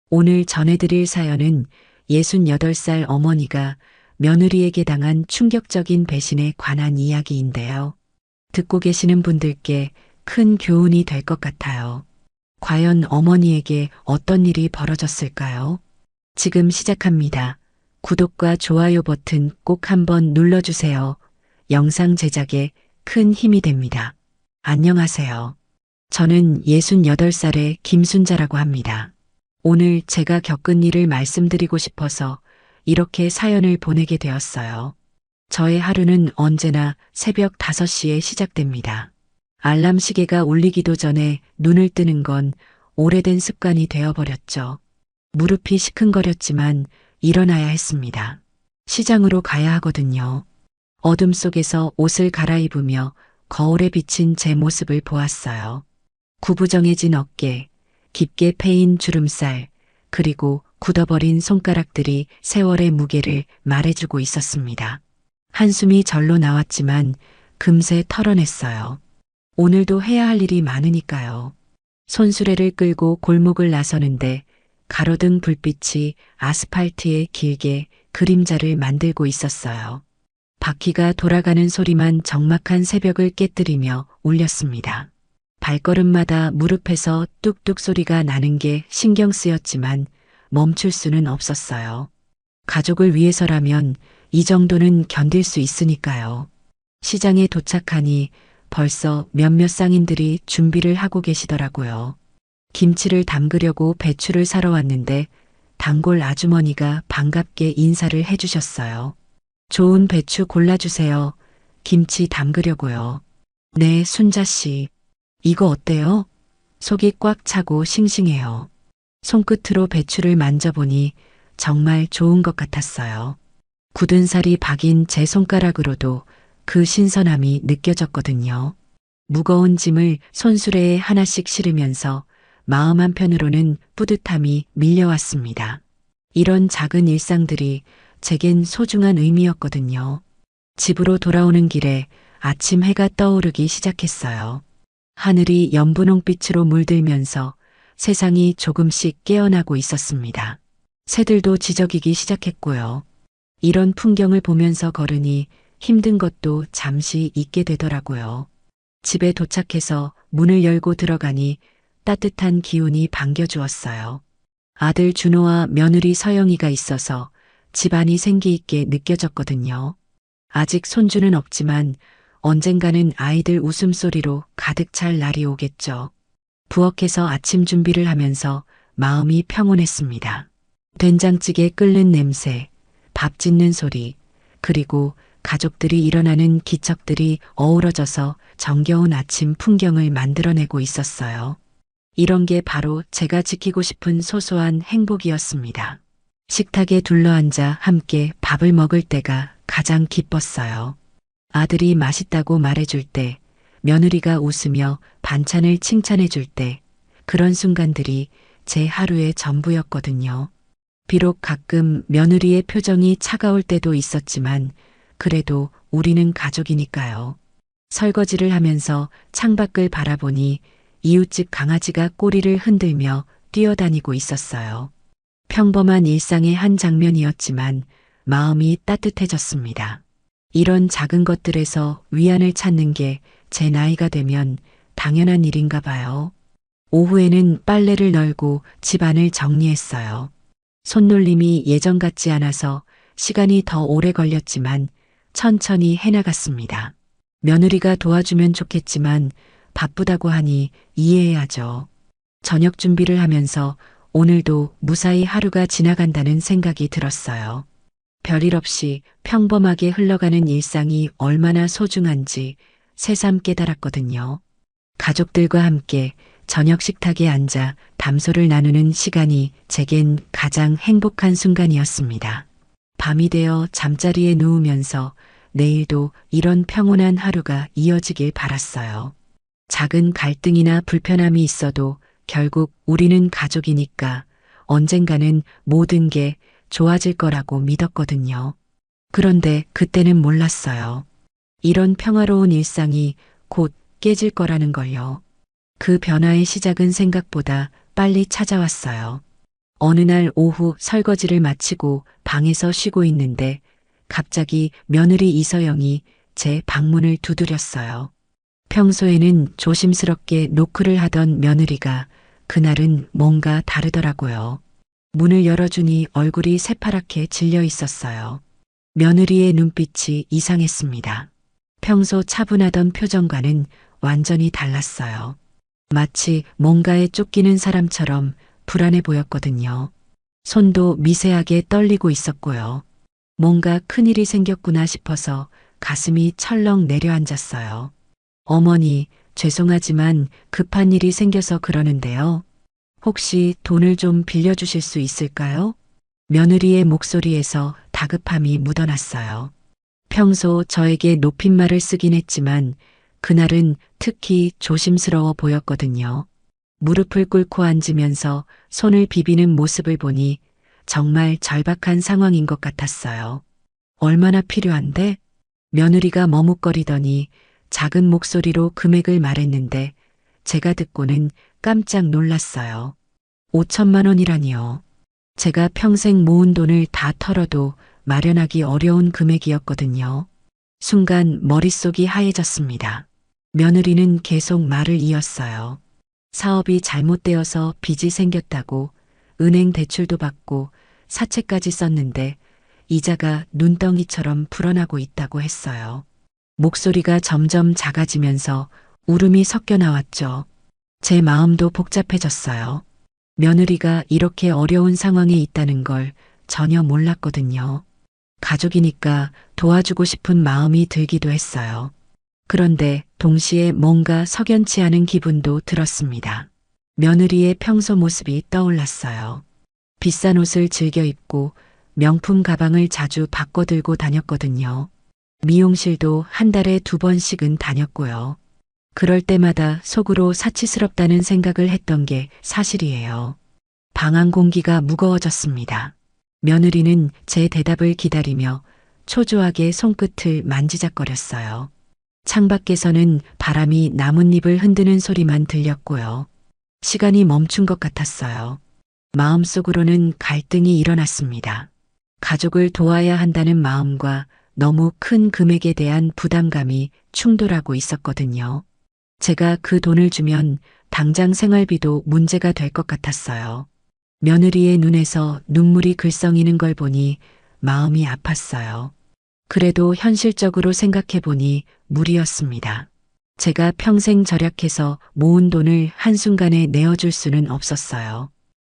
오늘 전해드릴 사연은 68살 어머니가 며느리에게 당한 충격적인 배신에 관한 이야기인데요. 듣고 계시는 분들께 큰 교훈이 될 것 같아요. 과연 어머니에게 어떤 일이 벌어졌을까요? 지금 시작합니다. 구독과 좋아요 버튼 꼭 한번 눌러주세요. 영상 제작에 큰 힘이 됩니다. 안녕하세요. 저는 68살의 김순자라고 합니다. 오늘 제가 겪은 일을 말씀드리고 싶어서 이렇게 사연을 보내게 되었어요. 저의 하루는 언제나 새벽 5시에 시작됩니다. 알람 시계가 울리기도 전에 눈을 뜨는 건 오래된 습관이 되어버렸죠. 무릎이 시큰거렸지만 일어나야 했습니다. 시장으로 가야 하거든요. 어둠 속에서 옷을 갈아입으며 거울에 비친 제 모습을 보았어요. 구부정해진 어깨, 깊게 패인 주름살, 그리고 굳어버린 손가락들이 세월의 무게를 말해주고 있었습니다. 한숨이 절로 나왔지만 금세 털어냈어요. 오늘도 해야 할 일이 많으니까요. 손수레를 끌고 골목을 나서는데 가로등 불빛이 아스팔트에 길게 그림자를 만들고 있었어요. 바퀴가 돌아가는 소리만 적막한 새벽을 깨뜨리며 울렸습니다. 발걸음마다 무릎에서 뚝뚝 소리가 나는 게 신경 쓰였지만 멈출 수는 없었어요. 가족을 위해서라면 이 정도는 견딜 수 있으니까요. 시장에 도착하니 벌써 몇몇 상인들이 준비를 하고 계시더라고요. 김치를 담그려고 배추를 사러 왔는데 단골 아주머니가 반갑게 인사를 해주셨어요. 좋은 배추 골라주세요. 김치 담그려고요. 네, 순자 씨. 이거 어때요? 속이 꽉 차고 싱싱해요. 손끝으로 배추를 만져보니 정말 좋은 것 같았어요. 굳은 살이 박인 제 손가락으로도 그 신선함이 느껴졌거든요. 무거운 짐을 손수레에 하나씩 실으면서 마음 한편으로는 뿌듯함이 밀려왔습니다. 이런 작은 일상들이 제겐 소중한 의미였거든요. 집으로 돌아오는 길에 아침 해가 떠오르기 시작했어요. 하늘이 연분홍빛으로 물들면서 세상이 조금씩 깨어나고 있었습니다. 새들도 지저귀기 시작했고요. 이런 풍경을 보면서 걸으니 힘든 것도 잠시 잊게 되더라고요. 집에 도착해서 문을 열고 들어가니 따뜻한 기운이 반겨주었어요. 아들 준호와 며느리 서영이가 있어서 집안이 생기 있게 느껴졌거든요. 아직 손주는 없지만 언젠가는 아이들 웃음소리로 가득 찰 날이 오겠죠. 부엌에서 아침 준비를 하면서 마음이 평온했습니다. 된장찌개 끓는 냄새, 밥 짓는 소리, 그리고 가족들이 일어나는 기척들이 어우러져서 정겨운 아침 풍경을 만들어내고 있었어요. 이런 게 바로 제가 지키고 싶은 소소한 행복이었습니다. 식탁에 둘러앉아 함께 밥을 먹을 때가 가장 기뻤어요. 아들이 맛있다고 말해줄 때, 며느리가 웃으며 반찬을 칭찬해줄 때, 그런 순간들이 제 하루의 전부였거든요. 비록 가끔 며느리의 표정이 차가울 때도 있었지만, 그래도 우리는 가족이니까요. 설거지를 하면서 창밖을 바라보니 이웃집 강아지가 꼬리를 흔들며 뛰어다니고 있었어요. 평범한 일상의 한 장면이었지만 마음이 따뜻해졌습니다. 이런 작은 것들에서 위안을 찾는 게 제 나이가 되면 당연한 일인가 봐요. 오후에는 빨래를 널고 집안을 정리했어요. 손놀림이 예전 같지 않아서 시간이 더 오래 걸렸지만 천천히 해나갔습니다. 며느리가 도와주면 좋겠지만 바쁘다고 하니 이해해야죠. 저녁 준비를 하면서 오늘도 무사히 하루가 지나간다는 생각이 들었어요. 별일 없이 평범하게 흘러가는 일상이 얼마나 소중한지 새삼 깨달았거든요. 가족들과 함께 저녁 식탁에 앉아 담소를 나누는 시간이 제겐 가장 행복한 순간이었습니다. 밤이 되어 잠자리에 누우면서 내일도 이런 평온한 하루가 이어지길 바랐어요. 작은 갈등이나 불편함이 있어도 결국 우리는 가족이니까 언젠가는 모든 게 좋아질 거라고 믿었거든요. 그런데 그때는 몰랐어요. 이런 평화로운 일상이 곧 깨질 거라는 걸요. 그 변화의 시작은 생각보다 빨리 찾아왔어요. 어느 날 오후 설거지를 마치고 방에서 쉬고 있는데 갑자기 며느리 이서영이 제 방문을 두드렸어요. 평소에는 조심스럽게 노크를 하던 며느리가 그날은 뭔가 다르더라고요. 문을 열어주니 얼굴이 새파랗게 질려 있었어요. 며느리의 눈빛이 이상했습니다. 평소 차분하던 표정과는 완전히 달랐어요. 마치 뭔가에 쫓기는 사람처럼 불안해 보였거든요. 손도 미세하게 떨리고 있었고요. 뭔가 큰일이 생겼구나 싶어서 가슴이 철렁 내려앉았어요. 어머니, 죄송하지만 급한 일이 생겨서 그러는데요. 혹시 돈을 좀 빌려주실 수 있을까요? 며느리의 목소리에서 다급함이 묻어났어요. 평소 저에게 높임말을 쓰긴 했지만 그날은 특히 조심스러워 보였거든요. 무릎을 꿇고 앉으면서 손을 비비는 모습을 보니 정말 절박한 상황인 것 같았어요. 얼마나 필요한데? 며느리가 머뭇거리더니 작은 목소리로 금액을 말했는데 제가 듣고는 깜짝 놀랐어요. 5천만 원이라니요. 제가 평생 모은 돈을 다 털어도 마련하기 어려운 금액이었거든요. 순간 머릿속이 하얘졌습니다. 며느리는 계속 말을 이었어요. 사업이 잘못되어서 빚이 생겼다고 은행 대출도 받고 사채까지 썼는데 이자가 눈덩이처럼 불어나고 있다고 했어요. 목소리가 점점 작아지면서 울음이 섞여 나왔죠. 제 마음도 복잡해졌어요. 며느리가 이렇게 어려운 상황에 있다는 걸 전혀 몰랐거든요. 가족이니까 도와주고 싶은 마음이 들기도 했어요. 그런데 동시에 뭔가 석연치 않은 기분도 들었습니다. 며느리의 평소 모습이 떠올랐어요. 비싼 옷을 즐겨 입고 명품 가방을 자주 바꿔 들고 다녔거든요. 미용실도 한 달에 2번씩은 다녔고요. 그럴 때마다 속으로 사치스럽다는 생각을 했던 게 사실이에요. 방 안 공기가 무거워졌습니다. 며느리는 제 대답을 기다리며 초조하게 손끝을 만지작거렸어요. 창밖에서는 바람이 나뭇잎을 흔드는 소리만 들렸고요. 시간이 멈춘 것 같았어요. 마음속으로는 갈등이 일어났습니다. 가족을 도와야 한다는 마음과 너무 큰 금액에 대한 부담감이 충돌하고 있었거든요. 제가 그 돈을 주면 당장 생활비도 문제가 될 것 같았어요. 며느리의 눈에서 눈물이 글썽이는 걸 보니 마음이 아팠어요. 그래도 현실적으로 생각해 보니 무리였습니다. 제가 평생 절약해서 모은 돈을 한순간에 내어줄 수는 없었어요.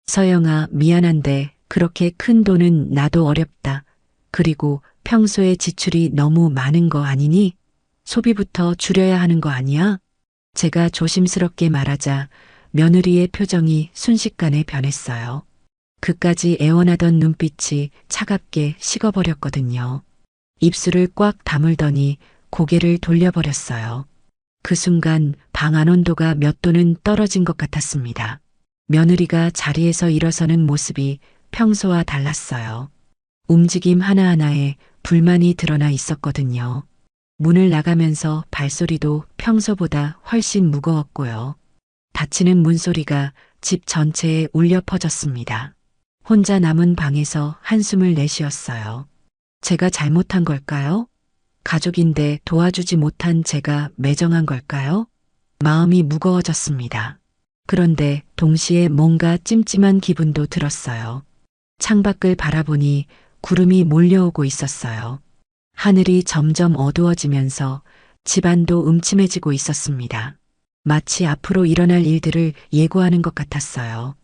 서영아, 미안한데 그렇게 큰 돈은 나도 어렵다. 그리고 평소에 지출이 너무 많은 거 아니니? 소비부터 줄여야 하는 거 아니야? 제가 조심스럽게 말하자 며느리의 표정이 순식간에 변했어요. 그까지 애원하던 눈빛이 차갑게 식어버렸거든요. 입술을 꽉 다물더니 고개를 돌려버렸어요. 그 순간 방 안 온도가 몇 도는 떨어진 것 같았습니다. 며느리가 자리에서 일어서는 모습이 평소와 달랐어요. 움직임 하나하나에 불만이 드러나 있었거든요. 문을 나가면서 발소리도 평소보다 훨씬 무거웠고요. 닫히는 문소리가 집 전체에 울려 퍼졌습니다. 혼자 남은 방에서 한숨을 내쉬었어요. 제가 잘못한 걸까요? 가족인데 도와주지 못한 제가 매정한 걸까요? 마음이 무거워졌습니다. 그런데 동시에 뭔가 찜찜한 기분도 들었어요. 창밖을 바라보니 구름이 몰려오고 있었어요. 하늘이 점점 어두워지면서 집안도 음침해지고 있었습니다. 마치 앞으로 일어날 일들을 예고하는 것 같았어요.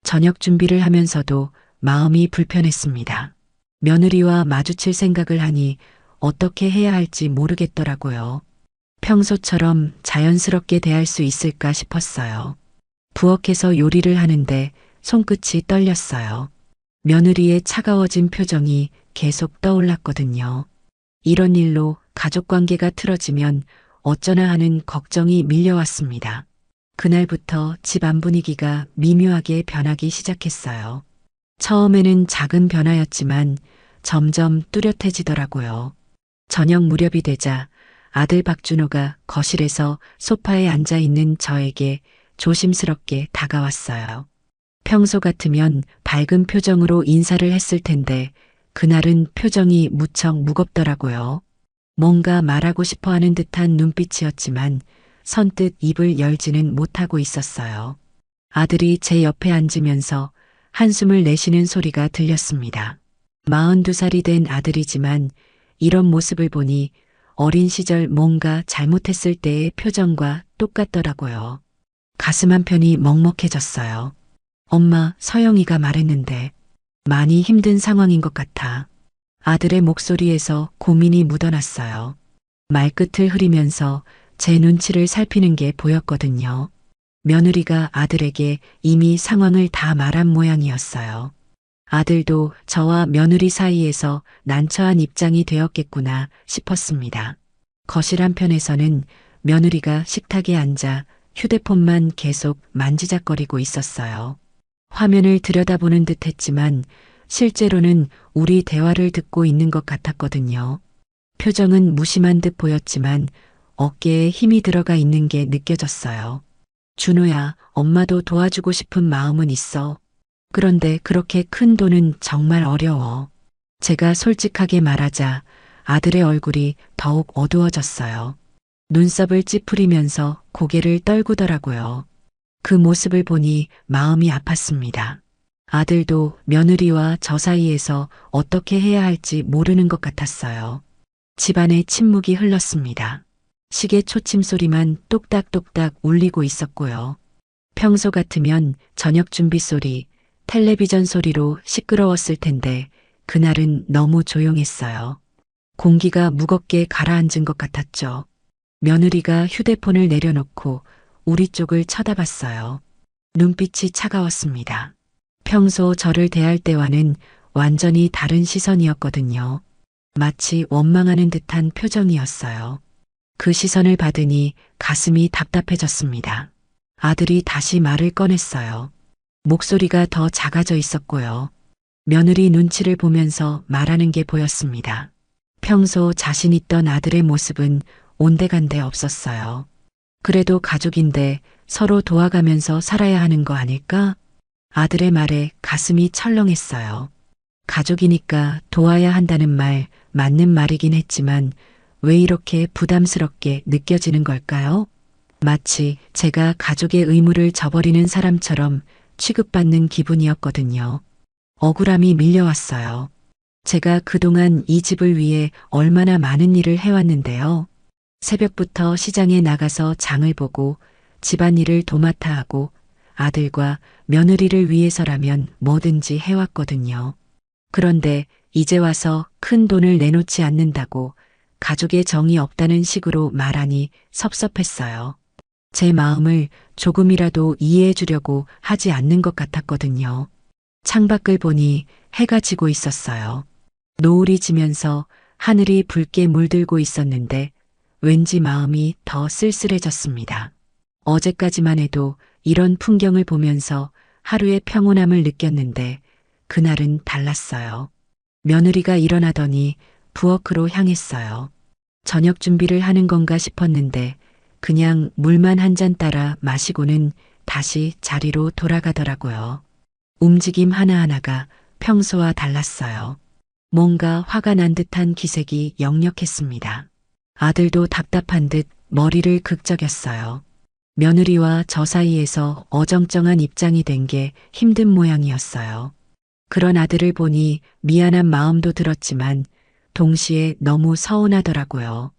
저녁 준비를 하면서도 마음이 불편했습니다. 며느리와 마주칠 생각을 하니 어떻게 해야 할지 모르겠더라고요. 평소처럼 자연스럽게 대할 수 있을까 싶었어요. 부엌에서 요리를 하는데 손끝이 떨렸어요. 며느리의 차가워진 표정이 계속 떠올랐거든요. 이런 일로 가족관계가 틀어지면 어쩌나 하는 걱정이 밀려왔습니다. 그날부터 집안 분위기가 미묘하게 변하기 시작했어요. 처음에는 작은 변화였지만 점점 뚜렷해지더라고요. 저녁 무렵이 되자 아들 박준호가 거실에서 소파에 앉아 있는 저에게 조심스럽게 다가왔어요. 평소 같으면 밝은 표정으로 인사를 했을 텐데 그날은 표정이 무척 무겁더라고요. 뭔가 말하고 싶어 하는 듯한 눈빛이었지만 선뜻 입을 열지는 못하고 있었어요. 아들이 제 옆에 앉으면서 한숨을 내쉬는 소리가 들렸습니다. 42살이 된 아들이지만 이런 모습을 보니 어린 시절 뭔가 잘못했을 때의 표정과 똑같더라고요. 가슴 한편이 먹먹해졌어요. 엄마, 서영이가 말했는데 많이 힘든 상황인 것 같아. 아들의 목소리에서 고민이 묻어났어요. 말끝을 흐리면서 제 눈치를 살피는 게 보였거든요. 며느리가 아들에게 이미 상황을 다 말한 모양이었어요. 아들도 저와 며느리 사이에서 난처한 입장이 되었겠구나 싶었습니다. 거실 한편에서는 며느리가 식탁에 앉아 휴대폰만 계속 만지작거리고 있었어요. 화면을 들여다보는 듯 했지만 실제로는 우리 대화를 듣고 있는 것 같았거든요. 표정은 무심한 듯 보였지만 어깨에 힘이 들어가 있는 게 느껴졌어요. 준호야, 엄마도 도와주고 싶은 마음은 있어. 그런데 그렇게 큰 돈은 정말 어려워. 제가 솔직하게 말하자 아들의 얼굴이 더욱 어두워졌어요. 눈썹을 찌푸리면서 고개를 떨구더라고요. 그 모습을 보니 마음이 아팠습니다. 아들도 며느리와 저 사이에서 어떻게 해야 할지 모르는 것 같았어요. 집안에 침묵이 흘렀습니다. 시계 초침 소리만 똑딱똑딱 울리고 있었고요. 평소 같으면 저녁 준비 소리, 텔레비전 소리로 시끄러웠을 텐데 그날은 너무 조용했어요. 공기가 무겁게 가라앉은 것 같았죠. 며느리가 휴대폰을 내려놓고 우리 쪽을 쳐다봤어요. 눈빛이 차가웠습니다. 평소 저를 대할 때와는 완전히 다른 시선이었거든요. 마치 원망하는 듯한 표정이었어요. 그 시선을 받으니 가슴이 답답해졌습니다. 아들이 다시 말을 꺼냈어요. 목소리가 더 작아져 있었고요. 며느리 눈치를 보면서 말하는 게 보였습니다. 평소 자신 있던 아들의 모습은 온데간데 없었어요. 그래도 가족인데 서로 도와가면서 살아야 하는 거 아닐까? 아들의 말에 가슴이 철렁했어요. 가족이니까 도와야 한다는 말 맞는 말이긴 했지만 왜 이렇게 부담스럽게 느껴지는 걸까요? 마치 제가 가족의 의무를 저버리는 사람처럼 취급받는 기분이었거든요. 억울함이 밀려왔어요. 제가 그동안 이 집을 위해 얼마나 많은 일을 해왔는데요. 새벽부터 시장에 나가서 장을 보고 집안일을 도맡아 하고 아들과 며느리를 위해서라면 뭐든지 해왔거든요. 그런데 이제 와서 큰 돈을 내놓지 않는다고 가족의 정이 없다는 식으로 말하니 섭섭했어요. 제 마음을 조금이라도 이해해 주려고 하지 않는 것 같았거든요. 창밖을 보니 해가 지고 있었어요. 노을이 지면서 하늘이 붉게 물들고 있었는데 왠지 마음이 더 쓸쓸해졌습니다. 어제까지만 해도 이런 풍경을 보면서 하루의 평온함을 느꼈는데 그날은 달랐어요. 며느리가 일어나더니 부엌으로 향했어요. 저녁 준비를 하는 건가 싶었는데 그냥 물만 한 잔 따라 마시고는 다시 자리로 돌아가더라고요. 움직임 하나하나가 평소와 달랐어요. 뭔가 화가 난 듯한 기색이 역력했습니다. 아들도 답답한 듯 머리를 극적였어요. 며느리와 저 사이에서 어정쩡한 입장이 된 게 힘든 모양이었어요. 그런 아들을 보니 미안한 마음도 들었지만 동시에 너무 서운하더라고요.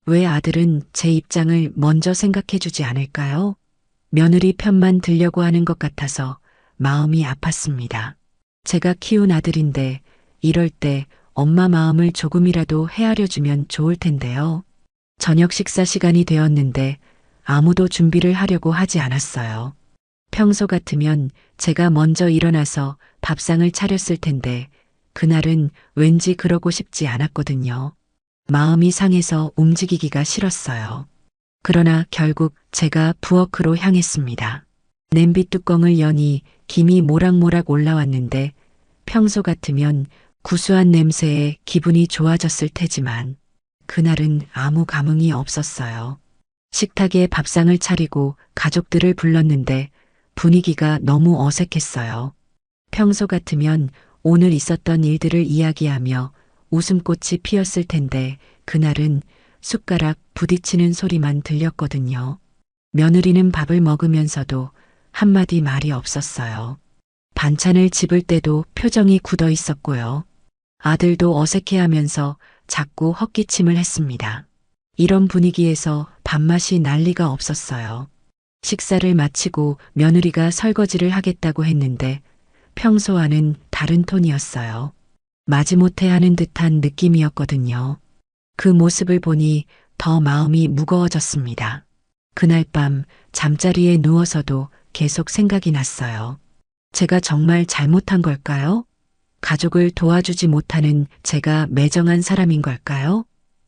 왜 아들은 제 입장을 먼저 생각해 주지 않을까요? 며느리 편만 들려고 하는 것 같아서 마음이 아팠습니다. 제가 키운 아들인데 이럴 때 엄마 마음을 조금이라도 헤아려 주면 좋을 텐데요. 저녁 식사 시간이 되었는데 아무도 준비를 하려고 하지 않았어요. 평소 같으면 제가 먼저 일어나서 밥상을 차렸을 텐데 그날은 왠지 그러고 싶지 않았거든요. 마음이 상해서 움직이기가 싫었어요. 그러나 결국 제가 부엌으로 향했습니다. 냄비 뚜껑을 여니 김이 모락모락 올라왔는데 평소 같으면 구수한 냄새에 기분이 좋아졌을 테지만 그날은 아무 감흥이 없었어요. 식탁에 밥상을 차리고 가족들을 불렀는데 분위기가 너무 어색했어요. 평소 같으면 오늘 있었던 일들을 이야기하며 웃음꽃이 피었을 텐데 그날은 숟가락 부딪히는 소리만 들렸거든요. 며느리는 밥을 먹으면서도 한마디 말이 없었어요. 반찬을 집을 때도 표정이 굳어 있었고요. 아들도 어색해하면서 자꾸 헛기침을 했습니다. 이런 분위기에서 밥맛이 날 리가 없었어요. 식사를 마치고 며느리가 설거지를 하겠다고 했는데 평소와는 다른 톤이었어요. 마지못해 하는 듯한 느낌이었거든요. 그 모습을 보니 더 마음이 무거워졌습니다. 그날 밤 잠자리에 누워서도 계속 생각이 났어요. 제가 정말 잘못한 걸까요? 가족을 도와주지 못하는 제가 매정한 사람인 걸까요?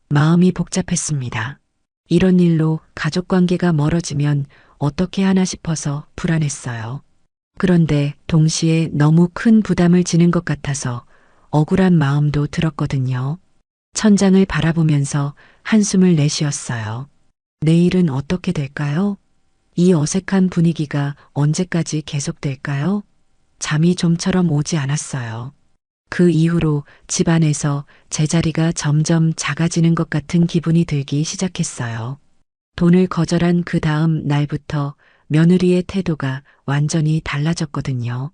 마음이 복잡했습니다. 이런 일로 가족 관계가 멀어지면 어떻게 하나 싶어서 불안했어요. 그런데 동시에 너무 큰 부담을 지는 것 같아서 억울한 마음도 들었거든요. 천장을 바라보면서 한숨을 내쉬었어요. 내일은 어떻게 될까요? 이 어색한 분위기가 언제까지 계속될까요? 잠이 좀처럼 오지 않았어요. 그 이후로 집안에서 제자리가 점점 작아지는 것 같은 기분이 들기 시작했어요. 돈을 거절한 그 다음 날부터 며느리의 태도가 완전히 달라졌거든요.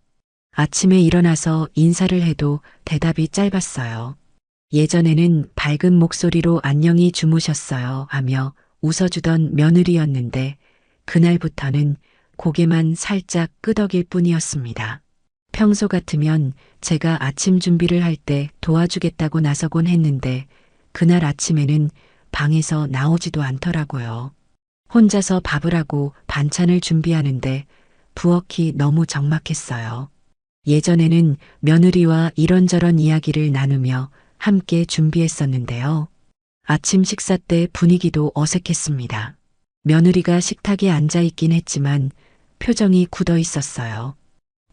아침에 일어나서 인사를 해도 대답이 짧았어요. 예전에는 밝은 목소리로 안녕히 주무셨어요 하며 웃어주던 며느리였는데 그날부터는 고개만 살짝 끄덕일 뿐이었습니다. 평소 같으면 제가 아침 준비를 할 때 도와주겠다고 나서곤 했는데 그날 아침에는 방에서 나오지도 않더라고요. 혼자서 밥을 하고 반찬을 준비하는데 부엌이 너무 적막했어요. 예전에는 며느리와 이런저런 이야기를 나누며 함께 준비했었는데요. 아침 식사 때 분위기도 어색했습니다. 며느리가 식탁에 앉아 있긴 했지만 표정이 굳어 있었어요.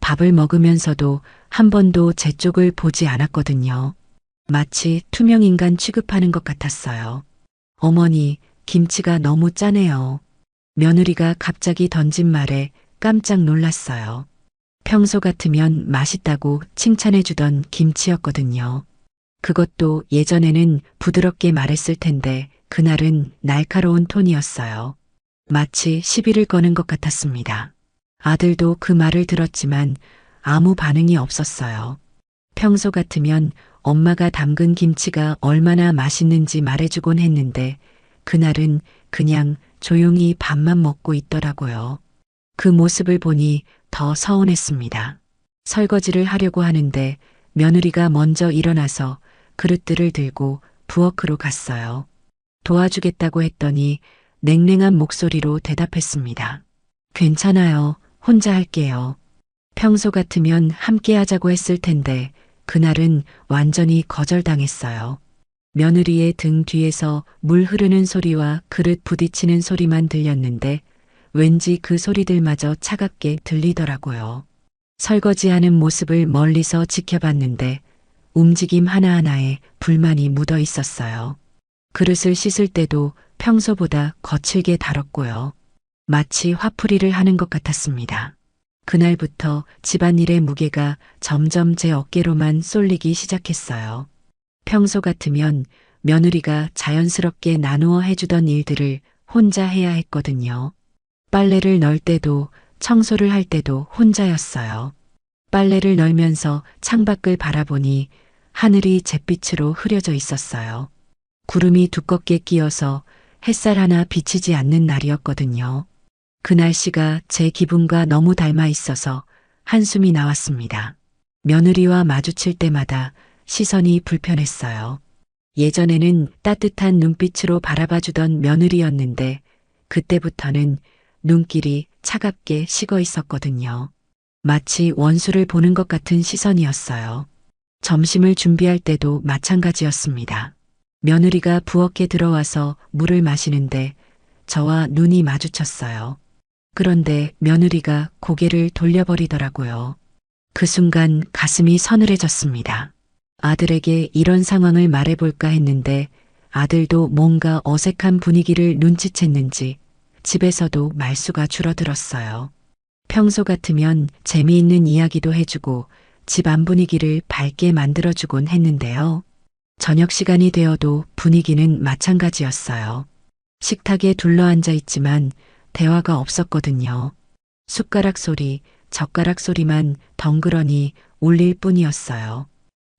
밥을 먹으면서도 한 번도 제 쪽을 보지 않았거든요. 마치 투명인간 취급하는 것 같았어요. 어머니, 김치가 너무 짜네요. 며느리가 갑자기 던진 말에 깜짝 놀랐어요. 평소 같으면 맛있다고 칭찬해주던 김치였거든요. 그것도 예전에는 부드럽게 말했을 텐데 그날은 날카로운 톤이었어요. 마치 시비를 거는 것 같았습니다. 아들도 그 말을 들었지만 아무 반응이 없었어요. 평소 같으면 엄마가 담근 김치가 얼마나 맛있는지 말해주곤 했는데 그날은 그냥 조용히 밥만 먹고 있더라고요. 그 모습을 보니 더 서운했습니다. 설거지를 하려고 하는데 며느리가 먼저 일어나서 그릇들을 들고 부엌으로 갔어요. 도와주겠다고 했더니 냉랭한 목소리로 대답했습니다. 괜찮아요. 혼자 할게요. 평소 같으면 함께 하자고 했을 텐데 그날은 완전히 거절당했어요. 며느리의 등 뒤에서 물 흐르는 소리와 그릇 부딪히는 소리만 들렸는데 왠지 그 소리들마저 차갑게 들리더라고요. 설거지하는 모습을 멀리서 지켜봤는데 움직임 하나하나에 불만이 묻어 있었어요. 그릇을 씻을 때도 평소보다 거칠게 다뤘고요. 마치 화풀이를 하는 것 같았습니다. 그날부터 집안일의 무게가 점점 제 어깨로만 쏠리기 시작했어요. 평소 같으면 며느리가 자연스럽게 나누어 해주던 일들을 혼자 해야 했거든요. 빨래를 널 때도 청소를 할 때도 혼자였어요. 빨래를 널면서 창밖을 바라보니 하늘이 잿빛으로 흐려져 있었어요. 구름이 두껍게 끼어서 햇살 하나 비치지 않는 날이었거든요. 그 날씨가 제 기분과 너무 닮아 있어서 한숨이 나왔습니다. 며느리와 마주칠 때마다 시선이 불편했어요. 예전에는 따뜻한 눈빛으로 바라봐주던 며느리였는데 그때부터는 눈길이 차갑게 식어 있었거든요. 마치 원수를 보는 것 같은 시선이었어요. 점심을 준비할 때도 마찬가지였습니다. 며느리가 부엌에 들어와서 물을 마시는데 저와 눈이 마주쳤어요. 그런데 며느리가 고개를 돌려버리더라고요. 그 순간 가슴이 서늘해졌습니다. 아들에게 이런 상황을 말해볼까 했는데 아들도 뭔가 어색한 분위기를 눈치챘는지 집에서도 말수가 줄어들었어요. 평소 같으면 재미있는 이야기도 해주고 집 안 분위기를 밝게 만들어주곤 했는데요. 저녁 시간이 되어도 분위기는 마찬가지였어요. 식탁에 둘러앉아 있지만 대화가 없었거든요. 숟가락 소리, 젓가락 소리만 덩그러니 울릴 뿐이었어요.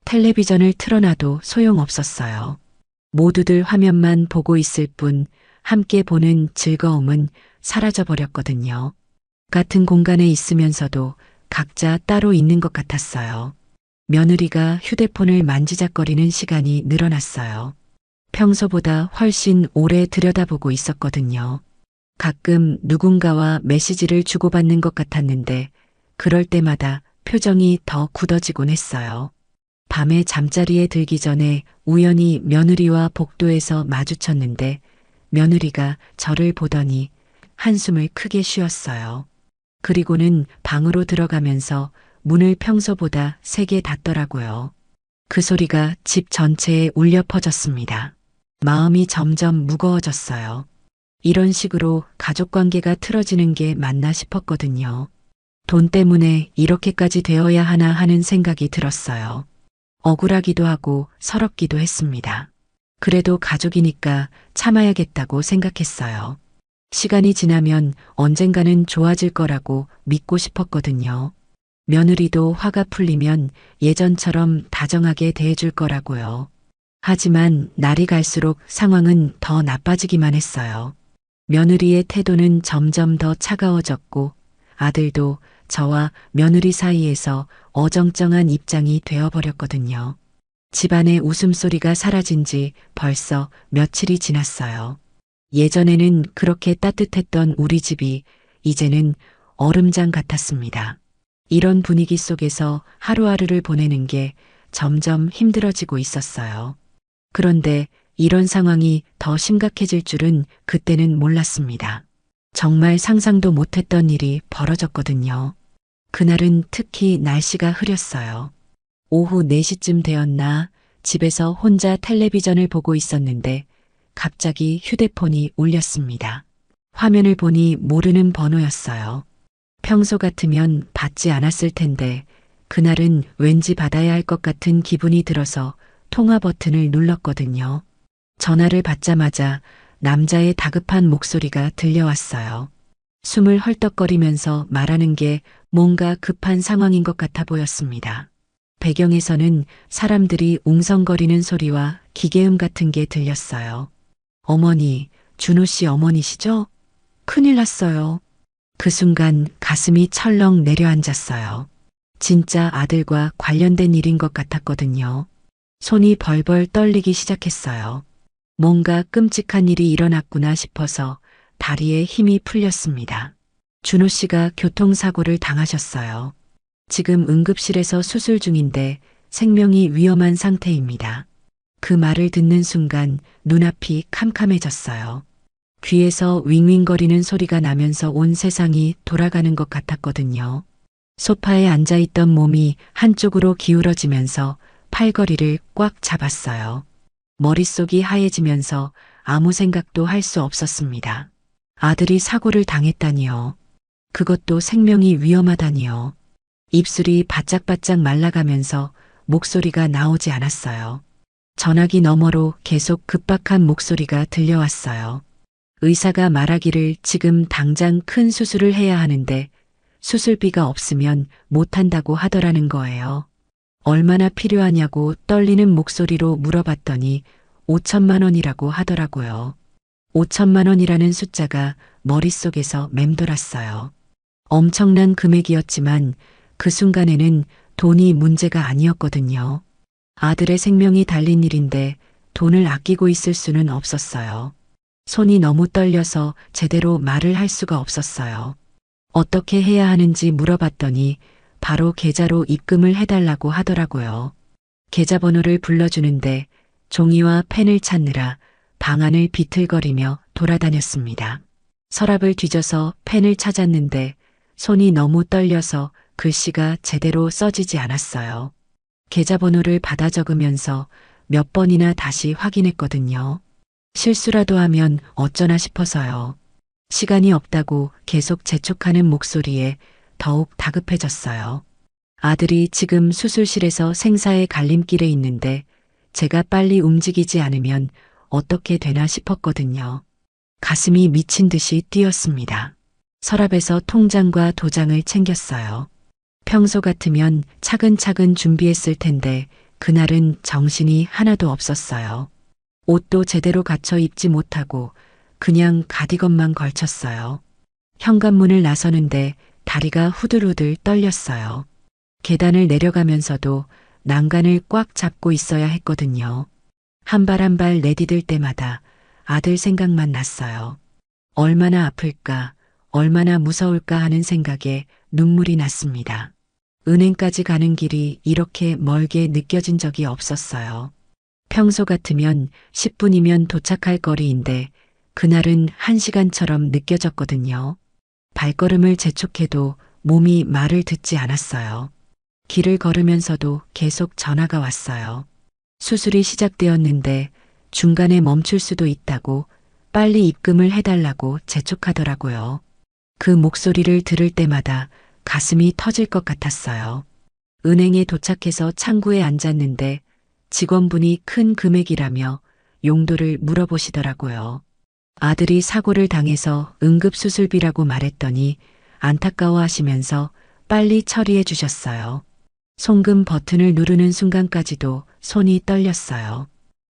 텔레비전을 틀어놔도 소용없었어요. 모두들 화면만 보고 있을 뿐 함께 보는 즐거움은 사라져버렸거든요. 같은 공간에 있으면서도 각자 따로 있는 것 같았어요. 며느리가 휴대폰을 만지작거리는 시간이 늘어났어요. 평소보다 훨씬 오래 들여다보고 있었거든요. 가끔 누군가와 메시지를 주고받는 것 같았는데 그럴 때마다 표정이 더 굳어지곤 했어요. 밤에 잠자리에 들기 전에 우연히 며느리와 복도에서 마주쳤는데 며느리가 저를 보더니 한숨을 크게 쉬었어요. 그리고는 방으로 들어가면서 문을 평소보다 세게 닫더라고요. 그 소리가 집 전체에 울려 퍼졌습니다. 마음이 점점 무거워졌어요. 이런 식으로 가족 관계가 틀어지는 게 맞나 싶었거든요. 돈 때문에 이렇게까지 되어야 하나 하는 생각이 들었어요. 억울하기도 하고 서럽기도 했습니다. 그래도 가족이니까 참아야겠다고 생각했어요. 시간이 지나면 언젠가는 좋아질 거라고 믿고 싶었거든요. 며느리도 화가 풀리면 예전처럼 다정하게 대해줄 거라고요. 하지만 날이 갈수록 상황은 더 나빠지기만 했어요. 며느리의 태도는 점점 더 차가워졌고 아들도 저와 며느리 사이에서 어정쩡한 입장이 되어버렸거든요. 집안의 웃음소리가 사라진 지 벌써 며칠이 지났어요. 예전에는 그렇게 따뜻했던 우리 집이 이제는 얼음장 같았습니다. 이런 분위기 속에서 하루하루를 보내는 게 점점 힘들어지고 있었어요. 그런데 이런 상황이 더 심각해질 줄은 그때는 몰랐습니다. 정말 상상도 못했던 일이 벌어졌거든요. 그날은 특히 날씨가 흐렸어요. 오후 4시쯤 되었나 집에서 혼자 텔레비전을 보고 있었는데 갑자기 휴대폰이 울렸습니다. 화면을 보니 모르는 번호였어요. 평소 같으면 받지 않았을 텐데 그날은 왠지 받아야 할 것 같은 기분이 들어서 통화 버튼을 눌렀거든요. 전화를 받자마자 남자의 다급한 목소리가 들려왔어요. 숨을 헐떡거리면서 말하는 게 뭔가 급한 상황인 것 같아 보였습니다. 배경에서는 사람들이 웅성거리는 소리와 기계음 같은 게 들렸어요. 어머니, 준호 씨 어머니시죠? 큰일 났어요. 그 순간 가슴이 철렁 내려앉았어요. 진짜 아들과 관련된 일인 것 같았거든요. 손이 벌벌 떨리기 시작했어요. 뭔가 끔찍한 일이 일어났구나 싶어서 다리에 힘이 풀렸습니다. 준호 씨가 교통사고를 당하셨어요. 지금 응급실에서 수술 중인데 생명이 위험한 상태입니다. 그 말을 듣는 순간 눈앞이 캄캄해졌어요. 귀에서 윙윙거리는 소리가 나면서 온 세상이 돌아가는 것 같았거든요. 소파에 앉아있던 몸이 한쪽으로 기울어지면서 팔걸이를 꽉 잡았어요. 머릿속이 하얘지면서 아무 생각도 할 수 없었습니다. 아들이 사고를 당했다니요. 그것도 생명이 위험하다니요. 입술이 바짝바짝 말라가면서 목소리가 나오지 않았어요. 전화기 너머로 계속 급박한 목소리가 들려왔어요. 의사가 말하기를 지금 당장 큰 수술을 해야 하는데 수술비가 없으면 못한다고 하더라는 거예요. 얼마나 필요하냐고 떨리는 목소리로 물어봤더니 5천만 원이라고 하더라고요. 5천만 원이라는 숫자가 머릿속에서 맴돌았어요. 엄청난 금액이었지만 그 순간에는 돈이 문제가 아니었거든요. 아들의 생명이 달린 일인데 돈을 아끼고 있을 수는 없었어요. 손이 너무 떨려서 제대로 말을 할 수가 없었어요. 어떻게 해야 하는지 물어봤더니 바로 계좌로 입금을 해달라고 하더라고요. 계좌번호를 불러주는데 종이와 펜을 찾느라 방 안을 비틀거리며 돌아다녔습니다. 서랍을 뒤져서 펜을 찾았는데 손이 너무 떨려서 글씨가 제대로 써지지 않았어요. 계좌번호를 받아 적으면서 몇 번이나 다시 확인했거든요. 실수라도 하면 어쩌나 싶어서요. 시간이 없다고 계속 재촉하는 목소리에 더욱 다급해졌어요. 아들이 지금 수술실에서 생사의 갈림길에 있는데 제가 빨리 움직이지 않으면 어떻게 되나 싶었거든요. 가슴이 미친 듯이 뛰었습니다. 서랍에서 통장과 도장을 챙겼어요. 평소 같으면 차근차근 준비했을 텐데 그날은 정신이 하나도 없었어요. 옷도 제대로 갖춰 입지 못하고 그냥 가디건만 걸쳤어요. 현관문을 나서는데 다리가 후들후들 떨렸어요. 계단을 내려가면서도 난간을 꽉 잡고 있어야 했거든요. 한 발 한 발 내디딜 때마다 아들 생각만 났어요. 얼마나 아플까, 얼마나 무서울까 하는 생각에 눈물이 났습니다. 은행까지 가는 길이 이렇게 멀게 느껴진 적이 없었어요. 평소 같으면 10분이면 도착할 거리인데 그날은 1시간처럼 느껴졌거든요. 발걸음을 재촉해도 몸이 말을 듣지 않았어요. 길을 걸으면서도 계속 전화가 왔어요. 수술이 시작되었는데 중간에 멈출 수도 있다고 빨리 입금을 해달라고 재촉하더라고요. 그 목소리를 들을 때마다 가슴이 터질 것 같았어요. 은행에 도착해서 창구에 앉았는데 직원분이 큰 금액이라며 용도를 물어보시더라고요. 아들이 사고를 당해서 응급수술비라고 말했더니 안타까워하시면서 빨리 처리해 주셨어요. 송금 버튼을 누르는 순간까지도 손이 떨렸어요.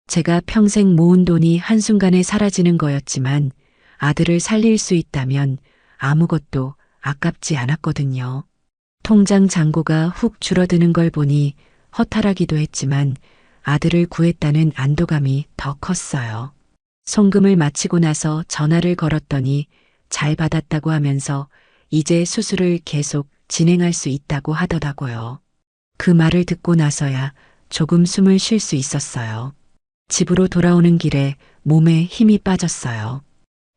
제가 평생 모은 돈이 한순간에 사라지는 거였지만 아들을 살릴 수 있다면 아무것도 아깝지 않았거든요. 통장 잔고가 훅 줄어드는 걸 보니 허탈하기도 했지만 아들을 구했다는 안도감이 더 컸어요. 송금을 마치고 나서 전화를 걸었더니 잘 받았다고 하면서 이제 수술을 계속 진행할 수 있다고 하더라고요. 그 말을 듣고 나서야 조금 숨을 쉴 수 있었어요. 집으로 돌아오는 길에 몸에 힘이 빠졌어요.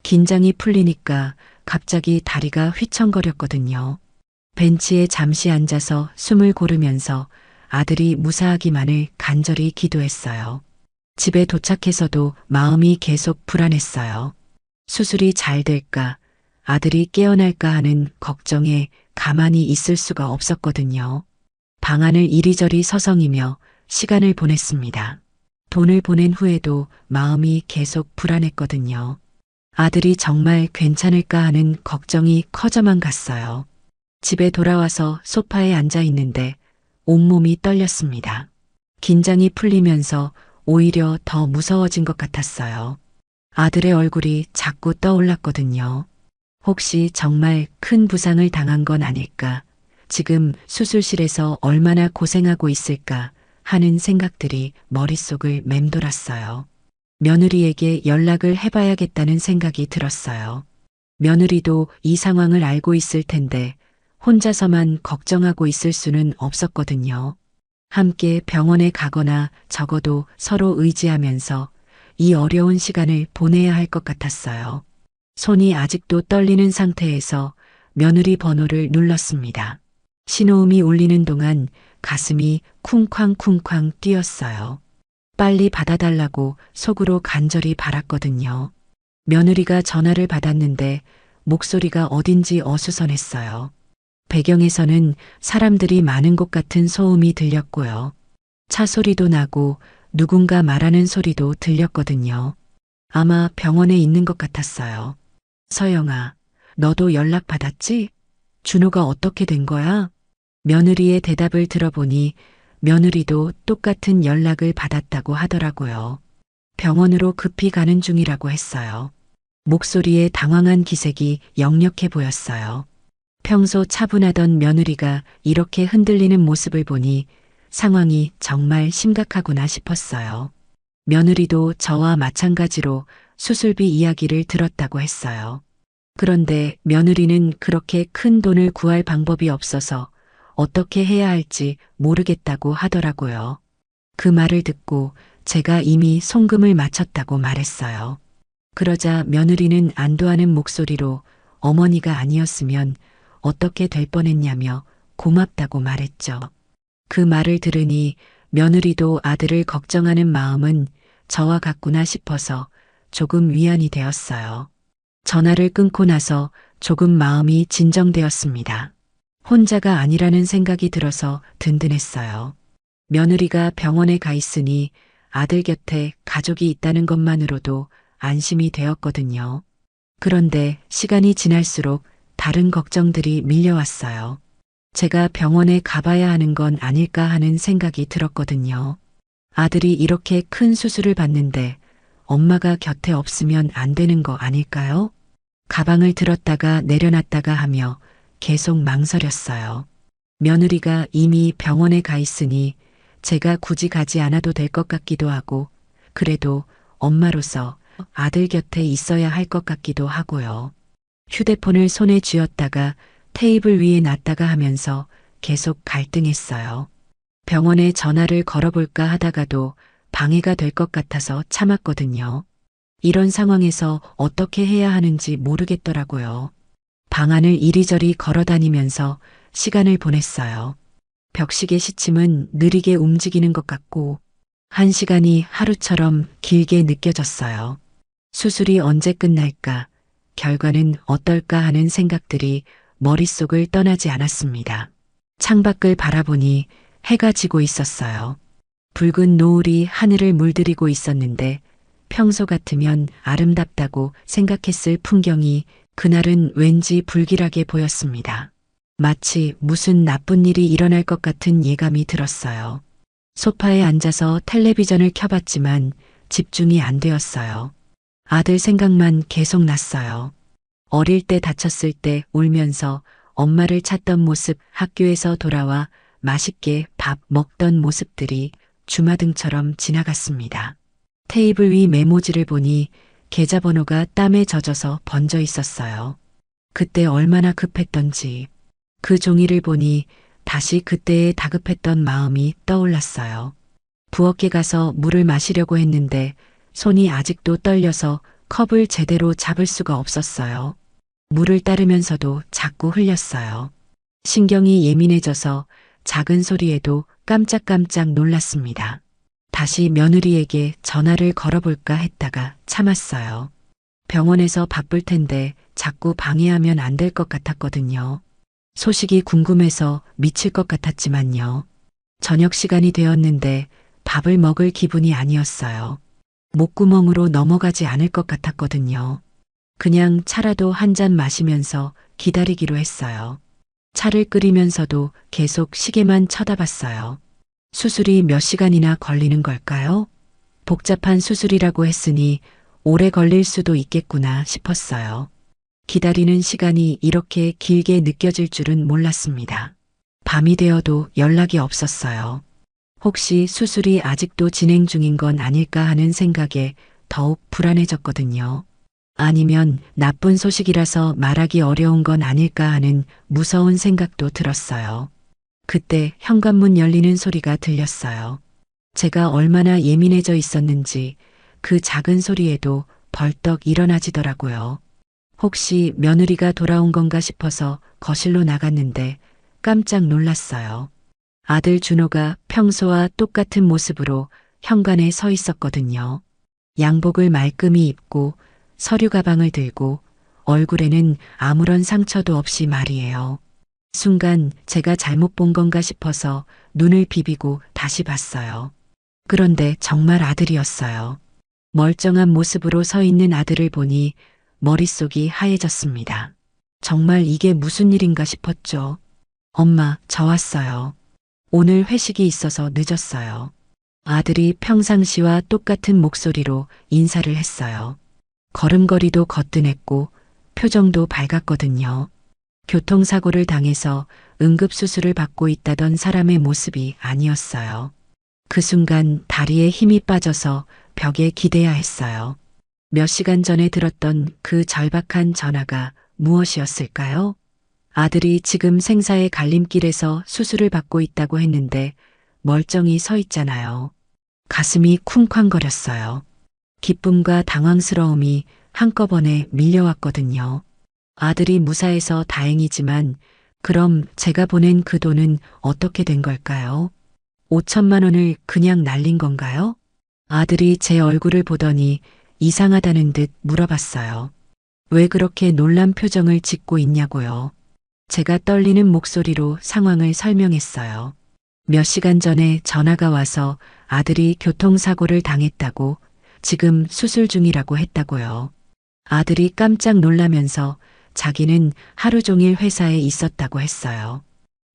긴장이 풀리니까 갑자기 다리가 휘청거렸거든요. 벤치에 잠시 앉아서 숨을 고르면서 아들이 무사하기만을 간절히 기도했어요. 집에 도착해서도 마음이 계속 불안했어요. 수술이 잘 될까, 아들이 깨어날까 하는 걱정에 가만히 있을 수가 없었거든요. 방안을 이리저리 서성이며 시간을 보냈습니다. 돈을 보낸 후에도 마음이 계속 불안했거든요. 아들이 정말 괜찮을까 하는 걱정이 커져만 갔어요. 집에 돌아와서 소파에 앉아 있는데 온몸이 떨렸습니다. 긴장이 풀리면서 오히려 더 무서워진 것 같았어요. 아들의 얼굴이 자꾸 떠올랐거든요. 혹시 정말 큰 부상을 당한 건 아닐까? 지금 수술실에서 얼마나 고생하고 있을까 하는 생각들이 머릿속을 맴돌았어요. 며느리에게 연락을 해봐야겠다는 생각이 들었어요. 며느리도 이 상황을 알고 있을 텐데 혼자서만 걱정하고 있을 수는 없었거든요. 함께 병원에 가거나 적어도 서로 의지하면서 이 어려운 시간을 보내야 할 것 같았어요. 손이 아직도 떨리는 상태에서 며느리 번호를 눌렀습니다. 신호음이 울리는 동안 가슴이 쿵쾅쿵쾅 뛰었어요. 빨리 받아달라고 속으로 간절히 바랐거든요. 며느리가 전화를 받았는데 목소리가 어딘지 어수선했어요. 배경에서는 사람들이 많은 곳 같은 소음이 들렸고요. 차 소리도 나고 누군가 말하는 소리도 들렸거든요. 아마 병원에 있는 것 같았어요. 서영아, 너도 연락 받았지? 준호가 어떻게 된 거야? 며느리의 대답을 들어보니 며느리도 똑같은 연락을 받았다고 하더라고요. 병원으로 급히 가는 중이라고 했어요. 목소리에 당황한 기색이 역력해 보였어요. 평소 차분하던 며느리가 이렇게 흔들리는 모습을 보니 상황이 정말 심각하구나 싶었어요. 며느리도 저와 마찬가지로 수술비 이야기를 들었다고 했어요. 그런데 며느리는 그렇게 큰 돈을 구할 방법이 없어서 어떻게 해야 할지 모르겠다고 하더라고요. 그 말을 듣고 제가 이미 송금을 마쳤다고 말했어요. 그러자 며느리는 안도하는 목소리로 어머니가 아니었으면 어떻게 될 뻔했냐며 고맙다고 말했죠. 그 말을 들으니 며느리도 아들을 걱정하는 마음은 저와 같구나 싶어서 조금 위안이 되었어요. 전화를 끊고 나서 조금 마음이 진정되었습니다. 혼자가 아니라는 생각이 들어서 든든했어요. 며느리가 병원에 가 있으니 아들 곁에 가족이 있다는 것만으로도 안심이 되었거든요. 그런데 시간이 지날수록 다른 걱정들이 밀려왔어요. 제가 병원에 가봐야 하는 건 아닐까 하는 생각이 들었거든요. 아들이 이렇게 큰 수술을 받는데 엄마가 곁에 없으면 안 되는 거 아닐까요? 가방을 들었다가 내려놨다가 하며 계속 망설였어요. 며느리가 이미 병원에 가 있으니 제가 굳이 가지 않아도 될 것 같기도 하고, 그래도 엄마로서 아들 곁에 있어야 할 것 같기도 하고요. 휴대폰을 손에 쥐었다가 테이블 위에 놨다가 하면서 계속 갈등했어요. 병원에 전화를 걸어볼까 하다가도 방해가 될 것 같아서 참았거든요. 이런 상황에서 어떻게 해야 하는지 모르겠더라고요. 방안을 이리저리 걸어다니면서 시간을 보냈어요. 벽시계 시침은 느리게 움직이는 것 같고, 한 시간이 하루처럼 길게 느껴졌어요. 수술이 언제 끝날까, 결과는 어떨까 하는 생각들이 머릿속을 떠나지 않았습니다. 창밖을 바라보니 해가 지고 있었어요. 붉은 노을이 하늘을 물들이고 있었는데 평소 같으면 아름답다고 생각했을 풍경이 그날은 왠지 불길하게 보였습니다. 마치 무슨 나쁜 일이 일어날 것 같은 예감이 들었어요. 소파에 앉아서 텔레비전을 켜봤지만 집중이 안 되었어요. 아들 생각만 계속 났어요. 어릴 때 다쳤을 때 울면서 엄마를 찾던 모습, 학교에서 돌아와 맛있게 밥 먹던 모습들이 주마등처럼 지나갔습니다. 테이블 위 메모지를 보니 계좌번호가 땀에 젖어서 번져 있었어요. 그때 얼마나 급했던지 그 종이를 보니 다시 그때의 다급했던 마음이 떠올랐어요. 부엌에 가서 물을 마시려고 했는데 손이 아직도 떨려서 컵을 제대로 잡을 수가 없었어요. 물을 따르면서도 자꾸 흘렸어요. 신경이 예민해져서 작은 소리에도 깜짝깜짝 놀랐습니다. 다시 며느리에게 전화를 걸어볼까 했다가 참았어요. 병원에서 바쁠 텐데 자꾸 방해하면 안 될 것 같았거든요. 소식이 궁금해서 미칠 것 같았지만요. 저녁 시간이 되었는데 밥을 먹을 기분이 아니었어요. 목구멍으로 넘어가지 않을 것 같았거든요. 그냥 차라도 한 잔 마시면서 기다리기로 했어요. 차를 끓이면서도 계속 시계만 쳐다봤어요. 수술이 몇 시간이나 걸리는 걸까요? 복잡한 수술이라고 했으니 오래 걸릴 수도 있겠구나 싶었어요. 기다리는 시간이 이렇게 길게 느껴질 줄은 몰랐습니다. 밤이 되어도 연락이 없었어요. 혹시 수술이 아직도 진행 중인 건 아닐까 하는 생각에 더욱 불안해졌거든요. 아니면 나쁜 소식이라서 말하기 어려운 건 아닐까 하는 무서운 생각도 들었어요. 그때 현관문 열리는 소리가 들렸어요. 제가 얼마나 예민해져 있었는지 그 작은 소리에도 벌떡 일어나지더라고요. 혹시 며느리가 돌아온 건가 싶어서 거실로 나갔는데 깜짝 놀랐어요. 아들 준호가 평소와 똑같은 모습으로 현관에 서 있었거든요. 양복을 말끔히 입고 서류 가방을 들고 얼굴에는 아무런 상처도 없이 말이에요. 순간 제가 잘못 본 건가 싶어서 눈을 비비고 다시 봤어요. 그런데 정말 아들이었어요. 멀쩡한 모습으로 서 있는 아들을 보니 머릿속이 하얘졌습니다. 정말 이게 무슨 일인가 싶었죠. 엄마, 저 왔어요. 오늘 회식이 있어서 늦었어요. 아들이 평상시와 똑같은 목소리로 인사를 했어요. 걸음걸이도 거뜬했고 표정도 밝았거든요. 교통사고를 당해서 응급수술을 받고 있다던 사람의 모습이 아니었어요. 그 순간 다리에 힘이 빠져서 벽에 기대야 했어요. 몇 시간 전에 들었던 그 절박한 전화가 무엇이었을까요? 아들이 지금 생사의 갈림길에서 수술을 받고 있다고 했는데 멀쩡히 서 있잖아요. 가슴이 쿵쾅거렸어요. 기쁨과 당황스러움이 한꺼번에 밀려왔거든요. 아들이 무사해서 다행이지만 그럼 제가 보낸 그 돈은 어떻게 된 걸까요? 5천만 원을 그냥 날린 건가요? 아들이 제 얼굴을 보더니 이상하다는 듯 물어봤어요. 왜 그렇게 놀란 표정을 짓고 있냐고요. 제가 떨리는 목소리로 상황을 설명했어요. 몇 시간 전에 전화가 와서 아들이 교통사고를 당했다고, 지금 수술 중이라고 했다고요. 아들이 깜짝 놀라면서 자기는 하루 종일 회사에 있었다고 했어요.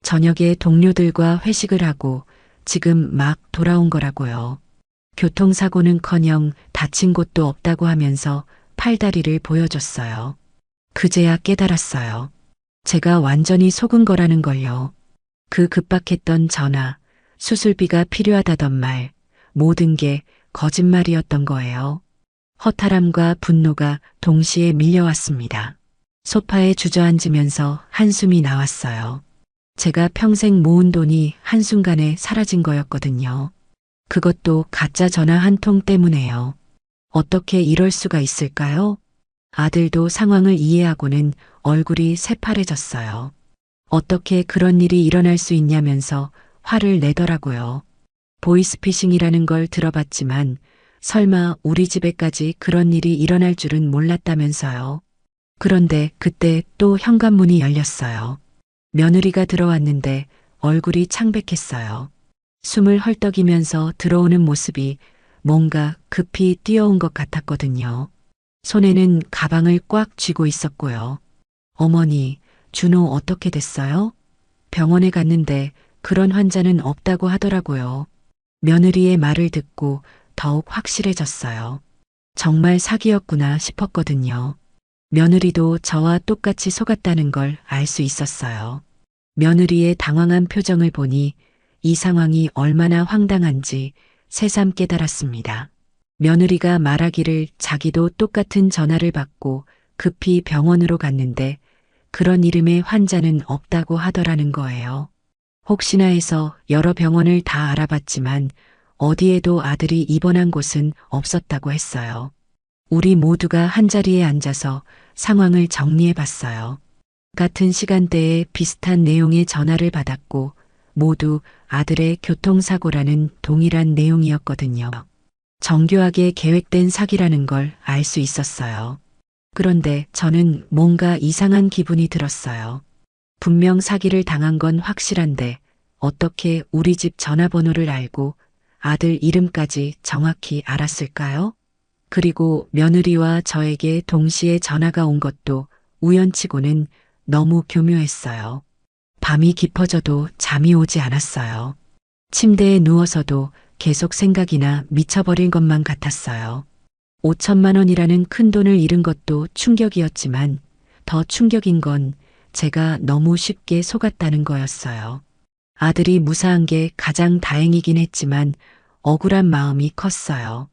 저녁에 동료들과 회식을 하고 지금 막 돌아온 거라고요. 교통사고는커녕 다친 곳도 없다고 하면서 팔다리를 보여줬어요. 그제야 깨달았어요. 제가 완전히 속은 거라는 걸요. 그 급박했던 전화, 수술비가 필요하다던 말, 모든 게 거짓말이었던 거예요. 허탈함과 분노가 동시에 밀려왔습니다. 소파에 주저앉으면서 한숨이 나왔어요. 제가 평생 모은 돈이 한순간에 사라진 거였거든요. 그것도 가짜 전화 한 통 때문에요. 어떻게 이럴 수가 있을까요? 아들도 상황을 이해하고는 얼굴이 새파래졌어요. 어떻게 그런 일이 일어날 수 있냐면서 화를 내더라고요. 보이스피싱이라는 걸 들어봤지만 설마 우리 집에까지 그런 일이 일어날 줄은 몰랐다면서요. 그런데 그때 또 현관문이 열렸어요. 며느리가 들어왔는데 얼굴이 창백했어요. 숨을 헐떡이면서 들어오는 모습이 뭔가 급히 뛰어온 것 같았거든요. 손에는 가방을 꽉 쥐고 있었고요. 어머니, 준호 어떻게 됐어요? 병원에 갔는데 그런 환자는 없다고 하더라고요. 며느리의 말을 듣고 더욱 확실해졌어요. 정말 사기였구나 싶었거든요. 며느리도 저와 똑같이 속았다는 걸 알 수 있었어요. 며느리의 당황한 표정을 보니 이 상황이 얼마나 황당한지 새삼 깨달았습니다. 며느리가 말하기를 자기도 똑같은 전화를 받고 급히 병원으로 갔는데 그런 이름의 환자는 없다고 하더라는 거예요. 혹시나 해서 여러 병원을 다 알아봤지만 어디에도 아들이 입원한 곳은 없었다고 했어요. 우리 모두가 한자리에 앉아서 상황을 정리해 봤어요. 같은 시간대에 비슷한 내용의 전화를 받았고 모두 아들의 교통사고라는 동일한 내용이었거든요. 정교하게 계획된 사기라는 걸 알 수 있었어요. 그런데 저는 뭔가 이상한 기분이 들었어요. 분명 사기를 당한 건 확실한데 어떻게 우리 집 전화번호를 알고 아들 이름까지 정확히 알았을까요? 그리고 며느리와 저에게 동시에 전화가 온 것도 우연치고는 너무 교묘했어요. 밤이 깊어져도 잠이 오지 않았어요. 침대에 누워서도 계속 생각이나 미쳐버린 것만 같았어요. 5천만 원이라는 큰 돈을 잃은 것도 충격이었지만 더 충격인 건 제가 너무 쉽게 속았다는 거였어요. 아들이 무사한 게 가장 다행이긴 했지만 억울한 마음이 컸어요.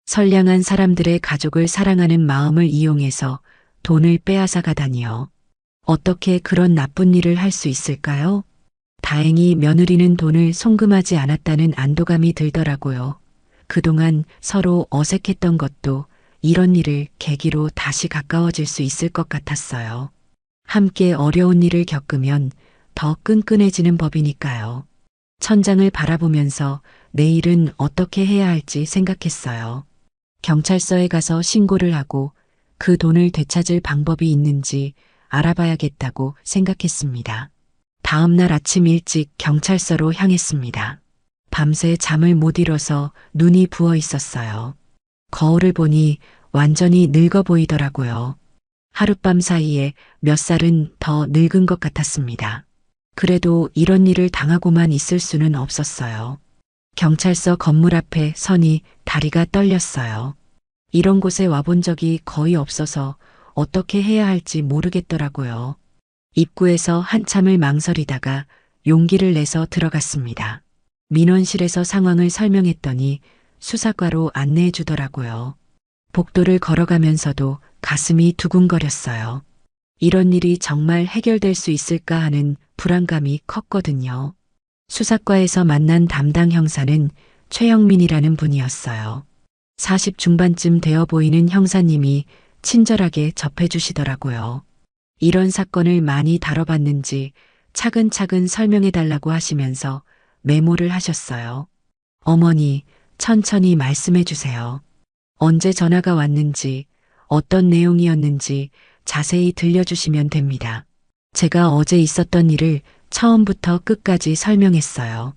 선량한 사람들의 가족을 사랑하는 마음을 이용해서 돈을 빼앗아 가다니요. 어떻게 그런 나쁜 일을 할 수 있을까요? 다행히 며느리는 돈을 송금하지 않았다는 안도감이 들더라고요. 그동안 서로 어색했던 것도 이런 일을 계기로 다시 가까워질 수 있을 것 같았어요. 함께 어려운 일을 겪으면 더 끈끈해지는 법이니까요. 천장을 바라보면서 내일은 어떻게 해야 할지 생각했어요. 경찰서에 가서 신고를 하고 그 돈을 되찾을 방법이 있는지 알아봐야겠다고 생각했습니다. 다음 날 아침 일찍 경찰서로 향했습니다. 밤새 잠을 못 이뤄서 눈이 부어 있었어요. 거울을 보니 완전히 늙어 보이더라고요. 하룻밤 사이에 몇 살은 더 늙은 것 같았습니다. 그래도 이런 일을 당하고만 있을 수는 없었어요. 경찰서 건물 앞에 서니 다리가 떨렸어요. 이런 곳에 와본 적이 거의 없어서 어떻게 해야 할지 모르겠더라고요. 입구에서 한참을 망설이다가 용기를 내서 들어갔습니다. 민원실에서 상황을 설명했더니 수사과로 안내해 주더라고요. 복도를 걸어가면서도 가슴이 두근거렸어요. 이런 일이 정말 해결될 수 있을까 하는 불안감이 컸거든요. 수사과에서 만난 담당 형사는 최영민이라는 분이었어요. 40 중반쯤 되어 보이는 형사님이 친절하게 접해주시더라고요. 이런 사건을 많이 다뤄봤는지 차근차근 설명해 달라고 하시면서 메모를 하셨어요. 어머니, 천천히 말씀해 주세요. 언제 전화가 왔는지, 어떤 내용이었는지 자세히 들려주시면 됩니다. 제가 어제 있었던 일을 처음부터 끝까지 설명했어요.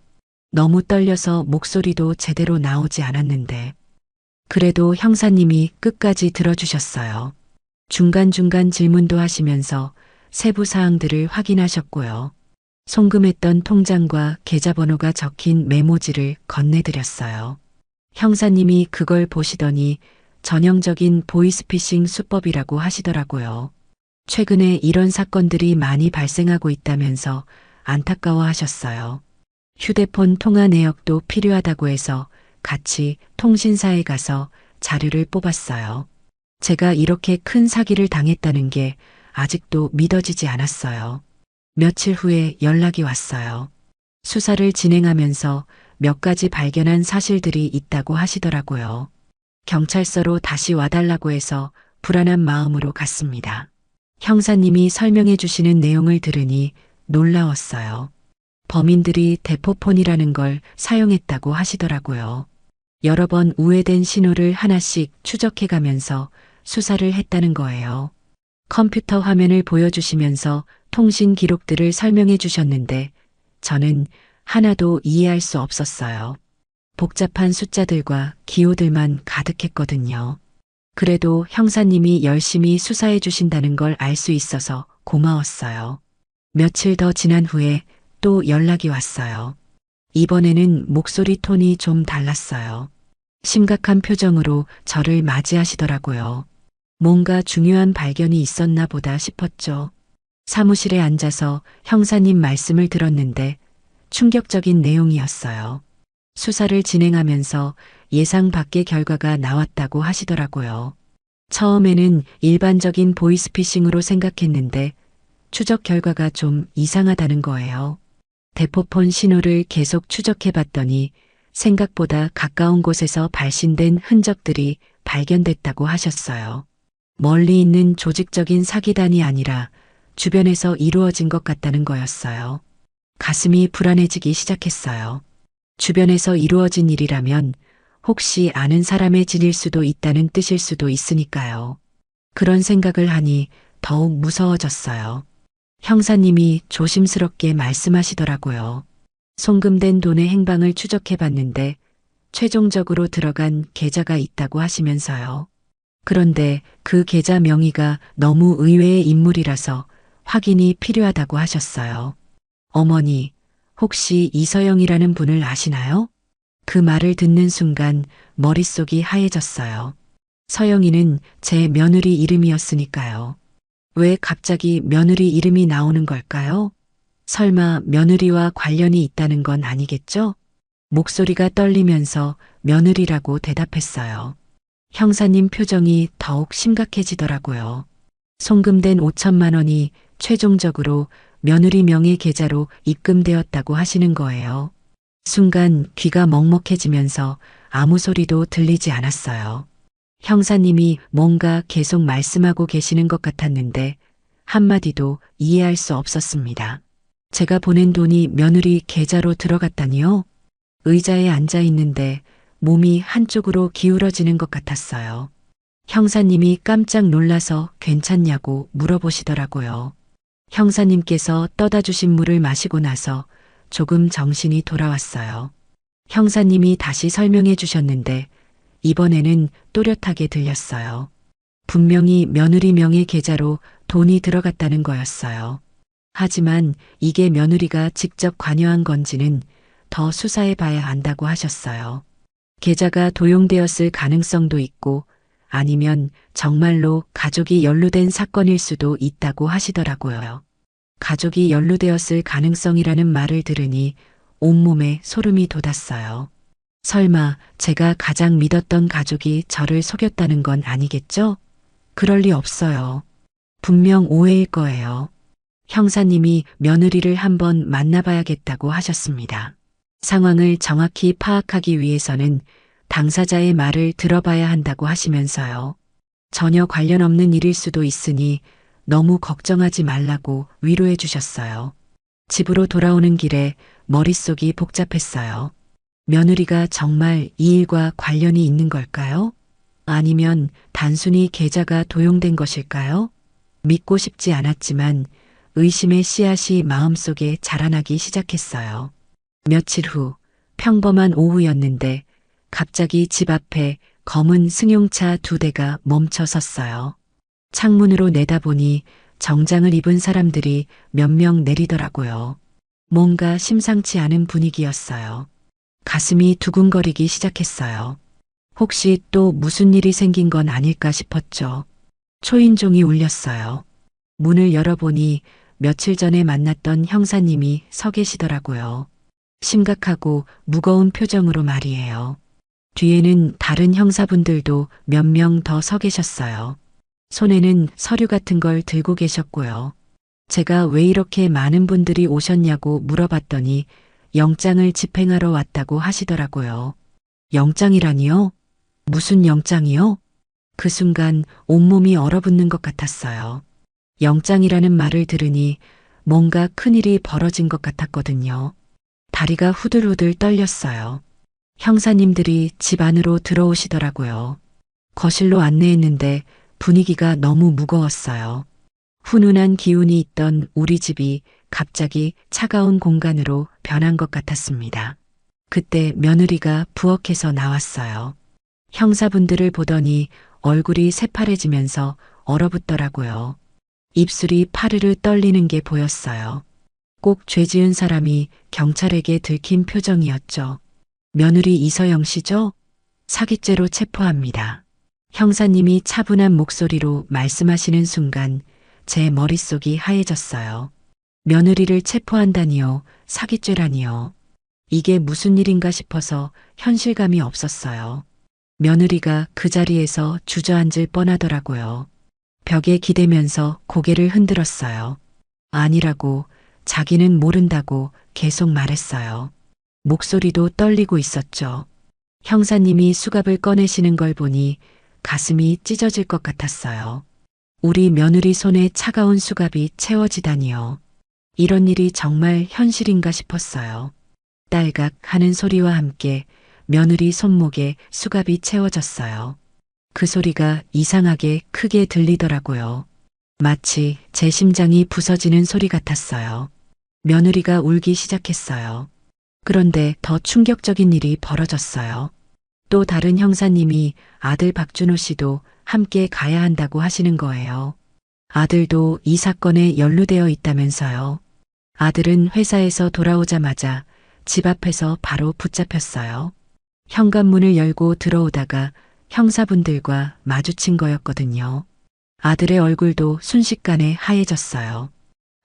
너무 떨려서 목소리도 제대로 나오지 않았는데. 그래도 형사님이 끝까지 들어주셨어요. 중간중간 질문도 하시면서 세부 사항들을 확인하셨고요. 송금했던 통장과 계좌번호가 적힌 메모지를 건네드렸어요. 형사님이 그걸 보시더니 전형적인 보이스피싱 수법이라고 하시더라고요. 최근에 이런 사건들이 많이 발생하고 있다면서 안타까워하셨어요. 휴대폰 통화 내역도 필요하다고 해서 같이 통신사에 가서 자료를 뽑았어요. 제가 이렇게 큰 사기를 당했다는 게 아직도 믿어지지 않았어요. 며칠 후에 연락이 왔어요. 수사를 진행하면서 몇 가지 발견한 사실들이 있다고 하시더라고요. 경찰서로 다시 와달라고 해서 불안한 마음으로 갔습니다. 형사님이 설명해 주시는 내용을 들으니 놀라웠어요. 범인들이 대포폰이라는 걸 사용했다고 하시더라고요. 여러 번 우회된 신호를 하나씩 추적해 가면서 수사를 했다는 거예요. 컴퓨터 화면을 보여주시면서 통신 기록들을 설명해 주셨는데 저는 하나도 이해할 수 없었어요. 복잡한 숫자들과 기호들만 가득했거든요. 그래도 형사님이 열심히 수사해 주신다는 걸 알 수 있어서 고마웠어요. 며칠 더 지난 후에 또 연락이 왔어요. 이번에는 목소리 톤이 좀 달랐어요. 심각한 표정으로 저를 맞이하시더라고요. 뭔가 중요한 발견이 있었나 보다 싶었죠. 사무실에 앉아서 형사님 말씀을 들었는데 충격적인 내용이었어요. 수사를 진행하면서 예상 밖의 결과가 나왔다고 하시더라고요. 처음에는 일반적인 보이스피싱으로 생각했는데 추적 결과가 좀 이상하다는 거예요. 대포폰 신호를 계속 추적해 봤더니 생각보다 가까운 곳에서 발신된 흔적들이 발견됐다고 하셨어요. 멀리 있는 조직적인 사기단이 아니라 주변에서 이루어진 것 같다는 거였어요. 가슴이 불안해지기 시작했어요. 주변에서 이루어진 일이라면 혹시 아는 사람의 진일 수도 있다는 뜻일 수도 있으니까요. 그런 생각을 하니 더욱 무서워졌어요. 형사님이 조심스럽게 말씀하시더라고요. 송금된 돈의 행방을 추적해 봤는데 최종적으로 들어간 계좌가 있다고 하시면서요. 그런데 그 계좌 명의가 너무 의외의 인물이라서 확인이 필요하다고 하셨어요. 어머니, 혹시 이서영이라는 분을 아시나요? 그 말을 듣는 순간 머릿속이 하얘졌어요. 서영이는 제 며느리 이름이었으니까요. 왜 갑자기 며느리 이름이 나오는 걸까요? 설마 며느리와 관련이 있다는 건 아니겠죠? 목소리가 떨리면서 며느리라고 대답했어요. 형사님 표정이 더욱 심각해지더라고요. 송금된 5천만 원이 최종적으로 며느리 명의 계좌로 입금되었다고 하시는 거예요. 순간 귀가 먹먹해지면서 아무 소리도 들리지 않았어요. 형사님이 뭔가 계속 말씀하고 계시는 것 같았는데 한마디도 이해할 수 없었습니다. 제가 보낸 돈이 며느리 계좌로 들어갔다니요? 의자에 앉아 있는데 몸이 한쪽으로 기울어지는 것 같았어요. 형사님이 깜짝 놀라서 괜찮냐고 물어보시더라고요. 형사님께서 떠다 주신 물을 마시고 나서 조금 정신이 돌아왔어요. 형사님이 다시 설명해 주셨는데 이번에는 또렷하게 들렸어요. 분명히 며느리 명의 계좌로 돈이 들어갔다는 거였어요. 하지만 이게 며느리가 직접 관여한 건지는 더 수사해 봐야 안다고 하셨어요. 계좌가 도용되었을 가능성도 있고 아니면 정말로 가족이 연루된 사건일 수도 있다고 하시더라고요. 가족이 연루되었을 가능성이라는 말을 들으니 온몸에 소름이 돋았어요. 설마 제가 가장 믿었던 가족이 저를 속였다는 건 아니겠죠? 그럴 리 없어요. 분명 오해일 거예요. 형사님이 며느리를 한번 만나봐야겠다고 하셨습니다. 상황을 정확히 파악하기 위해서는 당사자의 말을 들어봐야 한다고 하시면서요. 전혀 관련 없는 일일 수도 있으니 너무 걱정하지 말라고 위로해 주셨어요. 집으로 돌아오는 길에 머릿속이 복잡했어요. 며느리가 정말 이 일과 관련이 있는 걸까요? 아니면 단순히 계좌가 도용된 것일까요? 믿고 싶지 않았지만 의심의 씨앗이 마음속에 자라나기 시작했어요. 며칠 후 평범한 오후였는데 갑자기 집 앞에 검은 승용차 2대가 멈춰 섰어요. 창문으로 내다보니 정장을 입은 사람들이 몇 명 내리더라고요. 뭔가 심상치 않은 분위기였어요. 가슴이 두근거리기 시작했어요. 혹시 또 무슨 일이 생긴 건 아닐까 싶었죠. 초인종이 울렸어요. 문을 열어보니 며칠 전에 만났던 형사님이 서 계시더라고요. 심각하고 무거운 표정으로 말이에요. 뒤에는 다른 형사분들도 몇 명 더 서 계셨어요. 손에는 서류 같은 걸 들고 계셨고요. 제가 왜 이렇게 많은 분들이 오셨냐고 물어봤더니 영장을 집행하러 왔다고 하시더라고요. 영장이라니요? 무슨 영장이요? 그 순간 온몸이 얼어붙는 것 같았어요. 영장이라는 말을 들으니 뭔가 큰일이 벌어진 것 같았거든요. 다리가 후들후들 떨렸어요. 형사님들이 집 안으로 들어오시더라고요. 거실로 안내했는데 분위기가 너무 무거웠어요. 훈훈한 기운이 있던 우리 집이 갑자기 차가운 공간으로 변한 것 같았습니다. 그때 며느리가 부엌에서 나왔어요. 형사분들을 보더니 얼굴이 새파래지면서 얼어붙더라고요. 입술이 파르르 떨리는 게 보였어요. 꼭 죄 지은 사람이 경찰에게 들킨 표정이었죠. 며느리 이서영 씨죠? 사기죄로 체포합니다. 형사님이 차분한 목소리로 말씀하시는 순간 제 머릿속이 하얘졌어요. 며느리를 체포한다니요, 사기죄라니요. 이게 무슨 일인가 싶어서 현실감이 없었어요. 며느리가 그 자리에서 주저앉을 뻔하더라고요. 벽에 기대면서 고개를 흔들었어요. 아니라고, 자기는 모른다고 계속 말했어요. 목소리도 떨리고 있었죠. 형사님이 수갑을 꺼내시는 걸 보니 가슴이 찢어질 것 같았어요. 우리 며느리 손에 차가운 수갑이 채워지다니요. 이런 일이 정말 현실인가 싶었어요. 딸각 하는 소리와 함께 며느리 손목에 수갑이 채워졌어요. 그 소리가 이상하게 크게 들리더라고요. 마치 제 심장이 부서지는 소리 같았어요. 며느리가 울기 시작했어요. 그런데 더 충격적인 일이 벌어졌어요. 또 다른 형사님이 아들 박준호 씨도 함께 가야 한다고 하시는 거예요. 아들도 이 사건에 연루되어 있다면서요. 아들은 회사에서 돌아오자마자 집 앞에서 바로 붙잡혔어요. 현관문을 열고 들어오다가 형사분들과 마주친 거였거든요. 아들의 얼굴도 순식간에 하얘졌어요.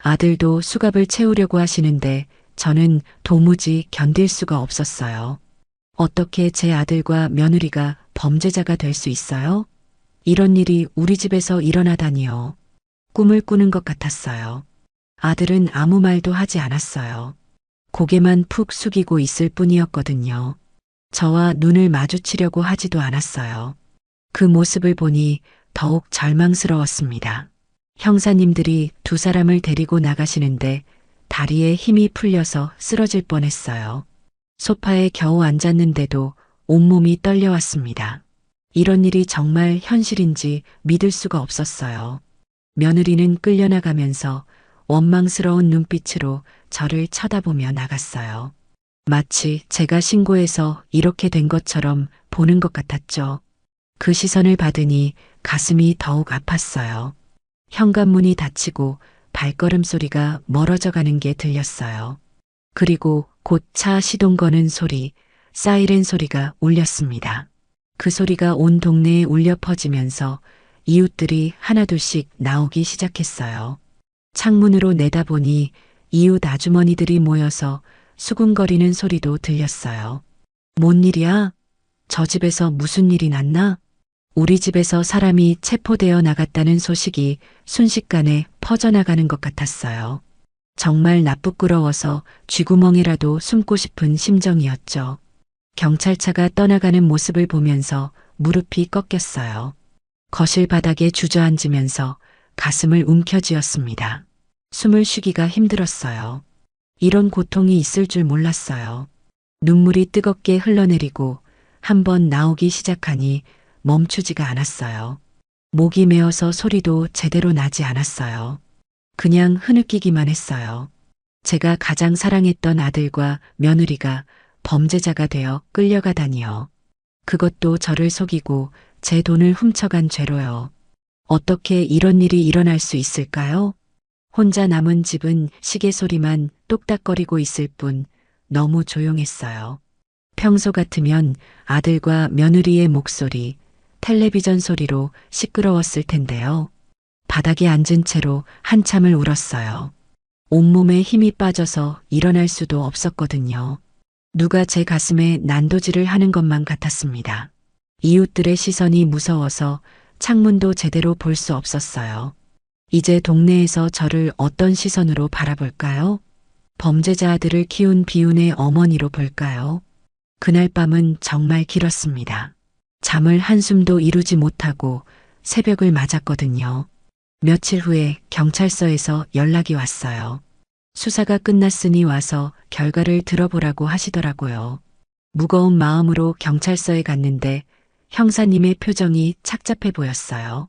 아들도 수갑을 채우려고 하시는데 저는 도무지 견딜 수가 없었어요. 어떻게 제 아들과 며느리가 범죄자가 될 수 있어요? 이런 일이 우리 집에서 일어나다니요. 꿈을 꾸는 것 같았어요. 아들은 아무 말도 하지 않았어요. 고개만 푹 숙이고 있을 뿐이었거든요. 저와 눈을 마주치려고 하지도 않았어요. 그 모습을 보니 더욱 절망스러웠습니다. 형사님들이 2사람을 데리고 나가시는데 다리에 힘이 풀려서 쓰러질 뻔했어요. 소파에 겨우 앉았는데도 온몸이 떨려왔습니다. 이런 일이 정말 현실인지 믿을 수가 없었어요. 며느리는 끌려나가면서 원망스러운 눈빛으로 저를 쳐다보며 나갔어요. 마치 제가 신고해서 이렇게 된 것처럼 보는 것 같았죠. 그 시선을 받으니 가슴이 더욱 아팠어요. 현관문이 닫히고 발걸음 소리가 멀어져 가는 게 들렸어요. 그리고 곧 차 시동 거는 소리, 사이렌 소리가 울렸습니다. 그 소리가 온 동네에 울려 퍼지면서 이웃들이 하나둘씩 나오기 시작했어요. 창문으로 내다보니 이웃 아주머니들이 모여서 수군거리는 소리도 들렸어요. 뭔 일이야? 저 집에서 무슨 일이 났나? 우리 집에서 사람이 체포되어 나갔다는 소식이 순식간에 퍼져나가는 것 같았어요. 정말 나쁘끄러워서 쥐구멍이라도 숨고 싶은 심정이었죠. 경찰차가 떠나가는 모습을 보면서 무릎이 꺾였어요. 거실 바닥에 주저앉으면서 가슴을 움켜쥐었습니다. 숨을 쉬기가 힘들었어요. 이런 고통이 있을 줄 몰랐어요. 눈물이 뜨겁게 흘러내리고 한번 나오기 시작하니 멈추지가 않았어요. 목이 메어서 소리도 제대로 나지 않았어요. 그냥 흐느끼기만 했어요. 제가 가장 사랑했던 아들과 며느리가 범죄자가 되어 끌려가다니요. 그것도 저를 속이고 제 돈을 훔쳐간 죄로요. 어떻게 이런 일이 일어날 수 있을까요? 혼자 남은 집은 시계 소리만 똑딱거리고 있을 뿐 너무 조용했어요. 평소 같으면 아들과 며느리의 목소리, 텔레비전 소리로 시끄러웠을 텐데요. 바닥에 앉은 채로 한참을 울었어요. 온몸에 힘이 빠져서 일어날 수도 없었거든요. 누가 제 가슴에 난도질을 하는 것만 같았습니다. 이웃들의 시선이 무서워서 창문도 제대로 볼 수 없었어요. 이제 동네에서 저를 어떤 시선으로 바라볼까요? 범죄자 아들을 키운 비운의 어머니로 볼까요? 그날 밤은 정말 길었습니다. 잠을 한숨도 이루지 못하고 새벽을 맞았거든요. 며칠 후에 경찰서에서 연락이 왔어요. 수사가 끝났으니 와서 결과를 들어보라고 하시더라고요. 무거운 마음으로 경찰서에 갔는데 형사님의 표정이 착잡해 보였어요.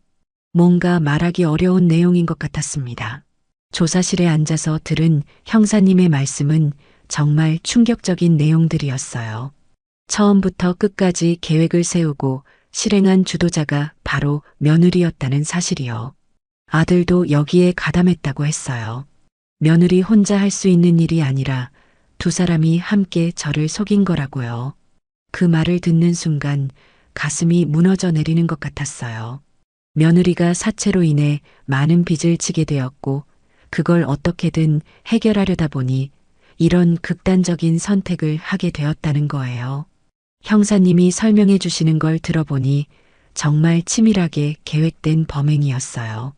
뭔가 말하기 어려운 내용인 것 같았습니다. 조사실에 앉아서 들은 형사님의 말씀은 정말 충격적인 내용들이었어요. 처음부터 끝까지 계획을 세우고 실행한 주도자가 바로 며느리였다는 사실이요. 아들도 여기에 가담했다고 했어요. 며느리 혼자 할 수 있는 일이 아니라 두 사람이 함께 저를 속인 거라고요. 그 말을 듣는 순간 가슴이 무너져 내리는 것 같았어요. 며느리가 사채로 인해 많은 빚을 지게 되었고 그걸 어떻게든 해결하려다 보니 이런 극단적인 선택을 하게 되었다는 거예요. 형사님이 설명해 주시는 걸 들어보니 정말 치밀하게 계획된 범행이었어요.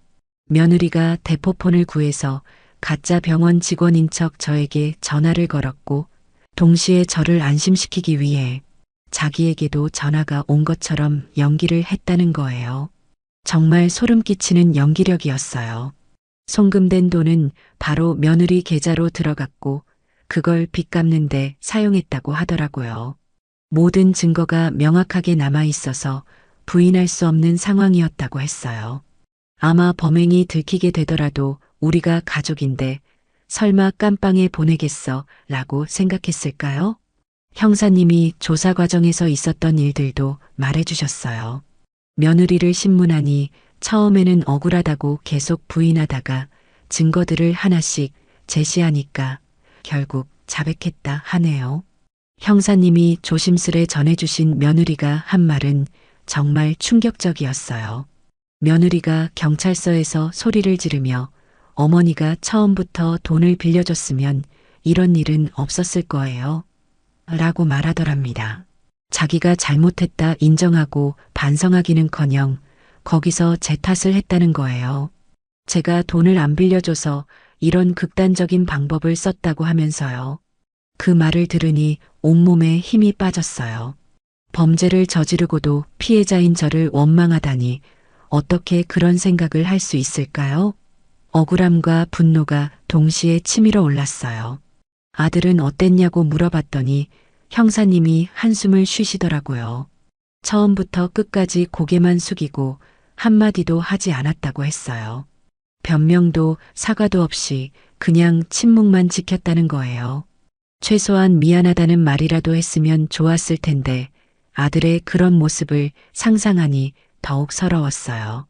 며느리가 대포폰을 구해서 가짜 병원 직원인 척 저에게 전화를 걸었고 동시에 저를 안심시키기 위해 자기에게도 전화가 온 것처럼 연기를 했다는 거예요. 정말 소름 끼치는 연기력이었어요. 송금된 돈은 바로 며느리 계좌로 들어갔고 그걸 빚 갚는데 사용했다고 하더라고요. 모든 증거가 명확하게 남아 있어서 부인할 수 없는 상황이었다고 했어요. 아마 범행이 들키게 되더라도 우리가 가족인데 설마 깜빵에 보내겠어 라고 생각했을까요? 형사님이 조사 과정에서 있었던 일들도 말해주셨어요. 며느리를 신문하니 처음에는 억울하다고 계속 부인하다가 증거들을 하나씩 제시하니까 결국 자백했다 하네요. 형사님이 조심스레 전해주신 며느리가 한 말은 정말 충격적이었어요. 며느리가 경찰서에서 소리를 지르며 어머니가 처음부터 돈을 빌려줬으면 이런 일은 없었을 거예요. 라고 말하더랍니다. 자기가 잘못했다 인정하고 반성하기는커녕 거기서 제 탓을 했다는 거예요. 제가 돈을 안 빌려줘서 이런 극단적인 방법을 썼다고 하면서요. 그 말을 들으니 온몸에 힘이 빠졌어요. 범죄를 저지르고도 피해자인 저를 원망하다니 어떻게 그런 생각을 할 수 있을까요? 억울함과 분노가 동시에 치밀어 올랐어요. 아들은 어땠냐고 물어봤더니 형사님이 한숨을 쉬시더라고요. 처음부터 끝까지 고개만 숙이고 한마디도 하지 않았다고 했어요. 변명도 사과도 없이 그냥 침묵만 지켰다는 거예요. 최소한 미안하다는 말이라도 했으면 좋았을 텐데 아들의 그런 모습을 상상하니 더욱 서러웠어요.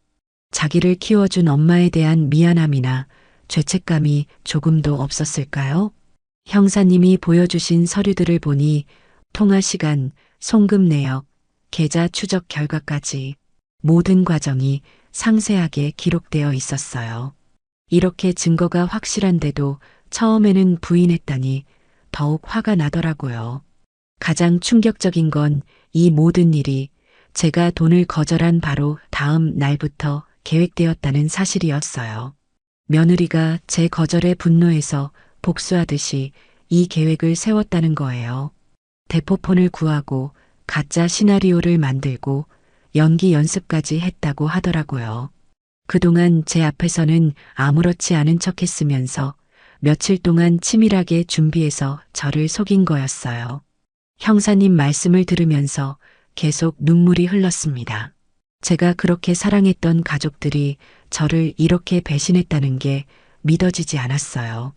자기를 키워준 엄마에 대한 미안함이나 죄책감이 조금도 없었을까요? 형사님이 보여주신 서류들을 보니 통화 시간, 송금 내역, 계좌 추적 결과까지 모든 과정이 상세하게 기록되어 있었어요. 이렇게 증거가 확실한데도 처음에는 부인했다니 더욱 화가 나더라고요. 가장 충격적인 건 이 모든 일이 제가 돈을 거절한 바로 다음 날부터 계획되었다는 사실이었어요. 며느리가 제 거절에 분노해서 복수하듯이 이 계획을 세웠다는 거예요. 대포폰을 구하고 가짜 시나리오를 만들고 연기 연습까지 했다고 하더라고요. 그동안 제 앞에서는 아무렇지 않은 척 했으면서 며칠 동안 치밀하게 준비해서 저를 속인 거였어요. 형사님 말씀을 들으면서 계속 눈물이 흘렀습니다. 제가 그렇게 사랑했던 가족들이 저를 이렇게 배신했다는 게 믿어지지 않았어요.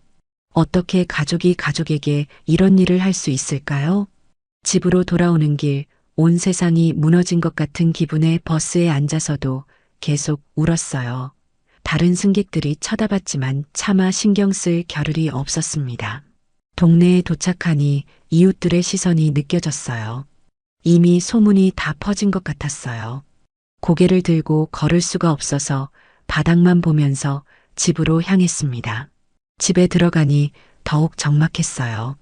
어떻게 가족이 가족에게 이런 일을 할 수 있을까요? 집으로 돌아오는 길, 온 세상이 무너진 것 같은 기분에 버스에 앉아서도 계속 울었어요. 다른 승객들이 쳐다봤지만 차마 신경 쓸 겨를이 없었습니다. 동네에 도착하니 이웃들의 시선이 느껴졌어요. 이미 소문이 다 퍼진 것 같았어요. 고개를 들고 걸을 수가 없어서 바닥만 보면서 집으로 향했습니다. 집에 들어가니 더욱 적막했어요.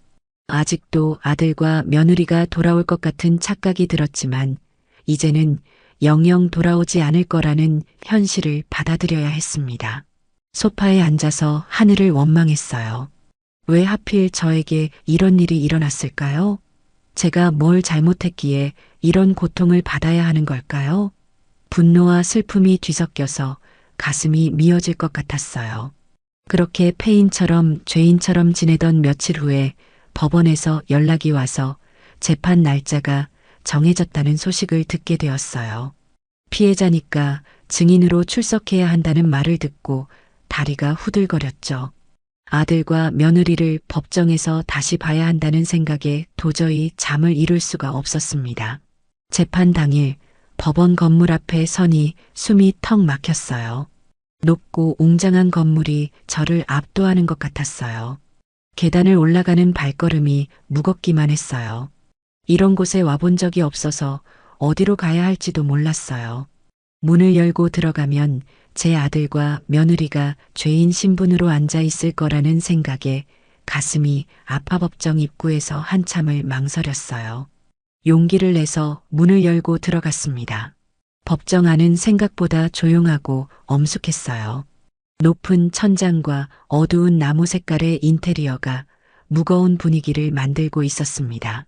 아직도 아들과 며느리가 돌아올 것 같은 착각이 들었지만 이제는 영영 돌아오지 않을 거라는 현실을 받아들여야 했습니다. 소파에 앉아서 하늘을 원망했어요. 왜 하필 저에게 이런 일이 일어났을까요? 제가 뭘 잘못했기에 이런 고통을 받아야 하는 걸까요? 분노와 슬픔이 뒤섞여서 가슴이 미어질 것 같았어요. 그렇게 폐인처럼 죄인처럼 지내던 며칠 후에 법원에서 연락이 와서 재판 날짜가 정해졌다는 소식을 듣게 되었어요. 피해자니까 증인으로 출석해야 한다는 말을 듣고 다리가 후들거렸죠. 아들과 며느리를 법정에서 다시 봐야 한다는 생각에 도저히 잠을 이룰 수가 없었습니다. 재판 당일 법원 건물 앞에 서니 숨이 턱 막혔어요. 높고 웅장한 건물이 저를 압도하는 것 같았어요. 계단을 올라가는 발걸음이 무겁기만 했어요. 이런 곳에 와본 적이 없어서 어디로 가야 할지도 몰랐어요. 문을 열고 들어가면 제 아들과 며느리가 죄인 신분으로 앉아 있을 거라는 생각에 가슴이 아파 법정 입구에서 한참을 망설였어요. 용기를 내서 문을 열고 들어갔습니다. 법정 안은 생각보다 조용하고 엄숙했어요. 높은 천장과 어두운 나무 색깔의 인테리어가 무거운 분위기를 만들고 있었습니다.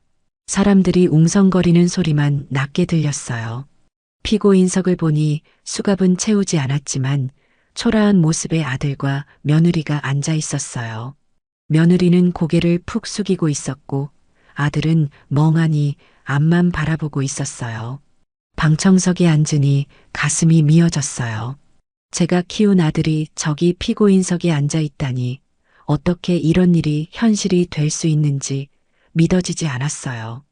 사람들이 웅성거리는 소리만 낮게 들렸어요. 피고인석을 보니 수갑은 채우지 않았지만 초라한 모습의 아들과 며느리가 앉아 있었어요. 며느리는 고개를 푹 숙이고 있었고 아들은 멍하니 앞만 바라보고 있었어요. 방청석에 앉으니 가슴이 미어졌어요. 제가 키운 아들이 저기 피고인석에 앉아 있다니 어떻게 이런 일이 현실이 될 수 있는지 믿어지지 않았어요.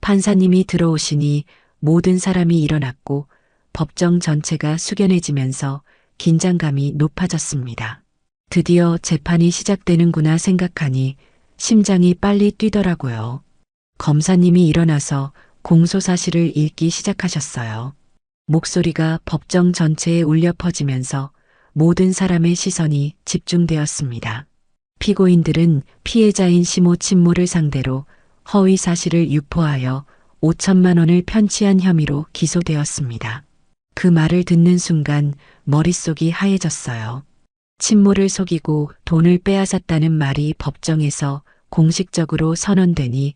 판사님이 들어오시니 모든 사람이 일어났고 법정 전체가 숙연해지면서 긴장감이 높아졌습니다. 드디어 재판이 시작되는구나 생각하니 심장이 빨리 뛰더라고요. 검사님이 일어나서 공소사실을 읽기 시작하셨어요. 목소리가 법정 전체에 울려 퍼지면서 모든 사람의 시선이 집중되었습니다. 피고인들은 피해자인 시모 친모를 상대로 허위 사실을 유포하여 5천만 원을 편취한 혐의로 기소되었습니다. 그 말을 듣는 순간 머릿속이 하얘졌어요. 친모를 속이고 돈을 빼앗았다는 말이 법정에서 공식적으로 선언되니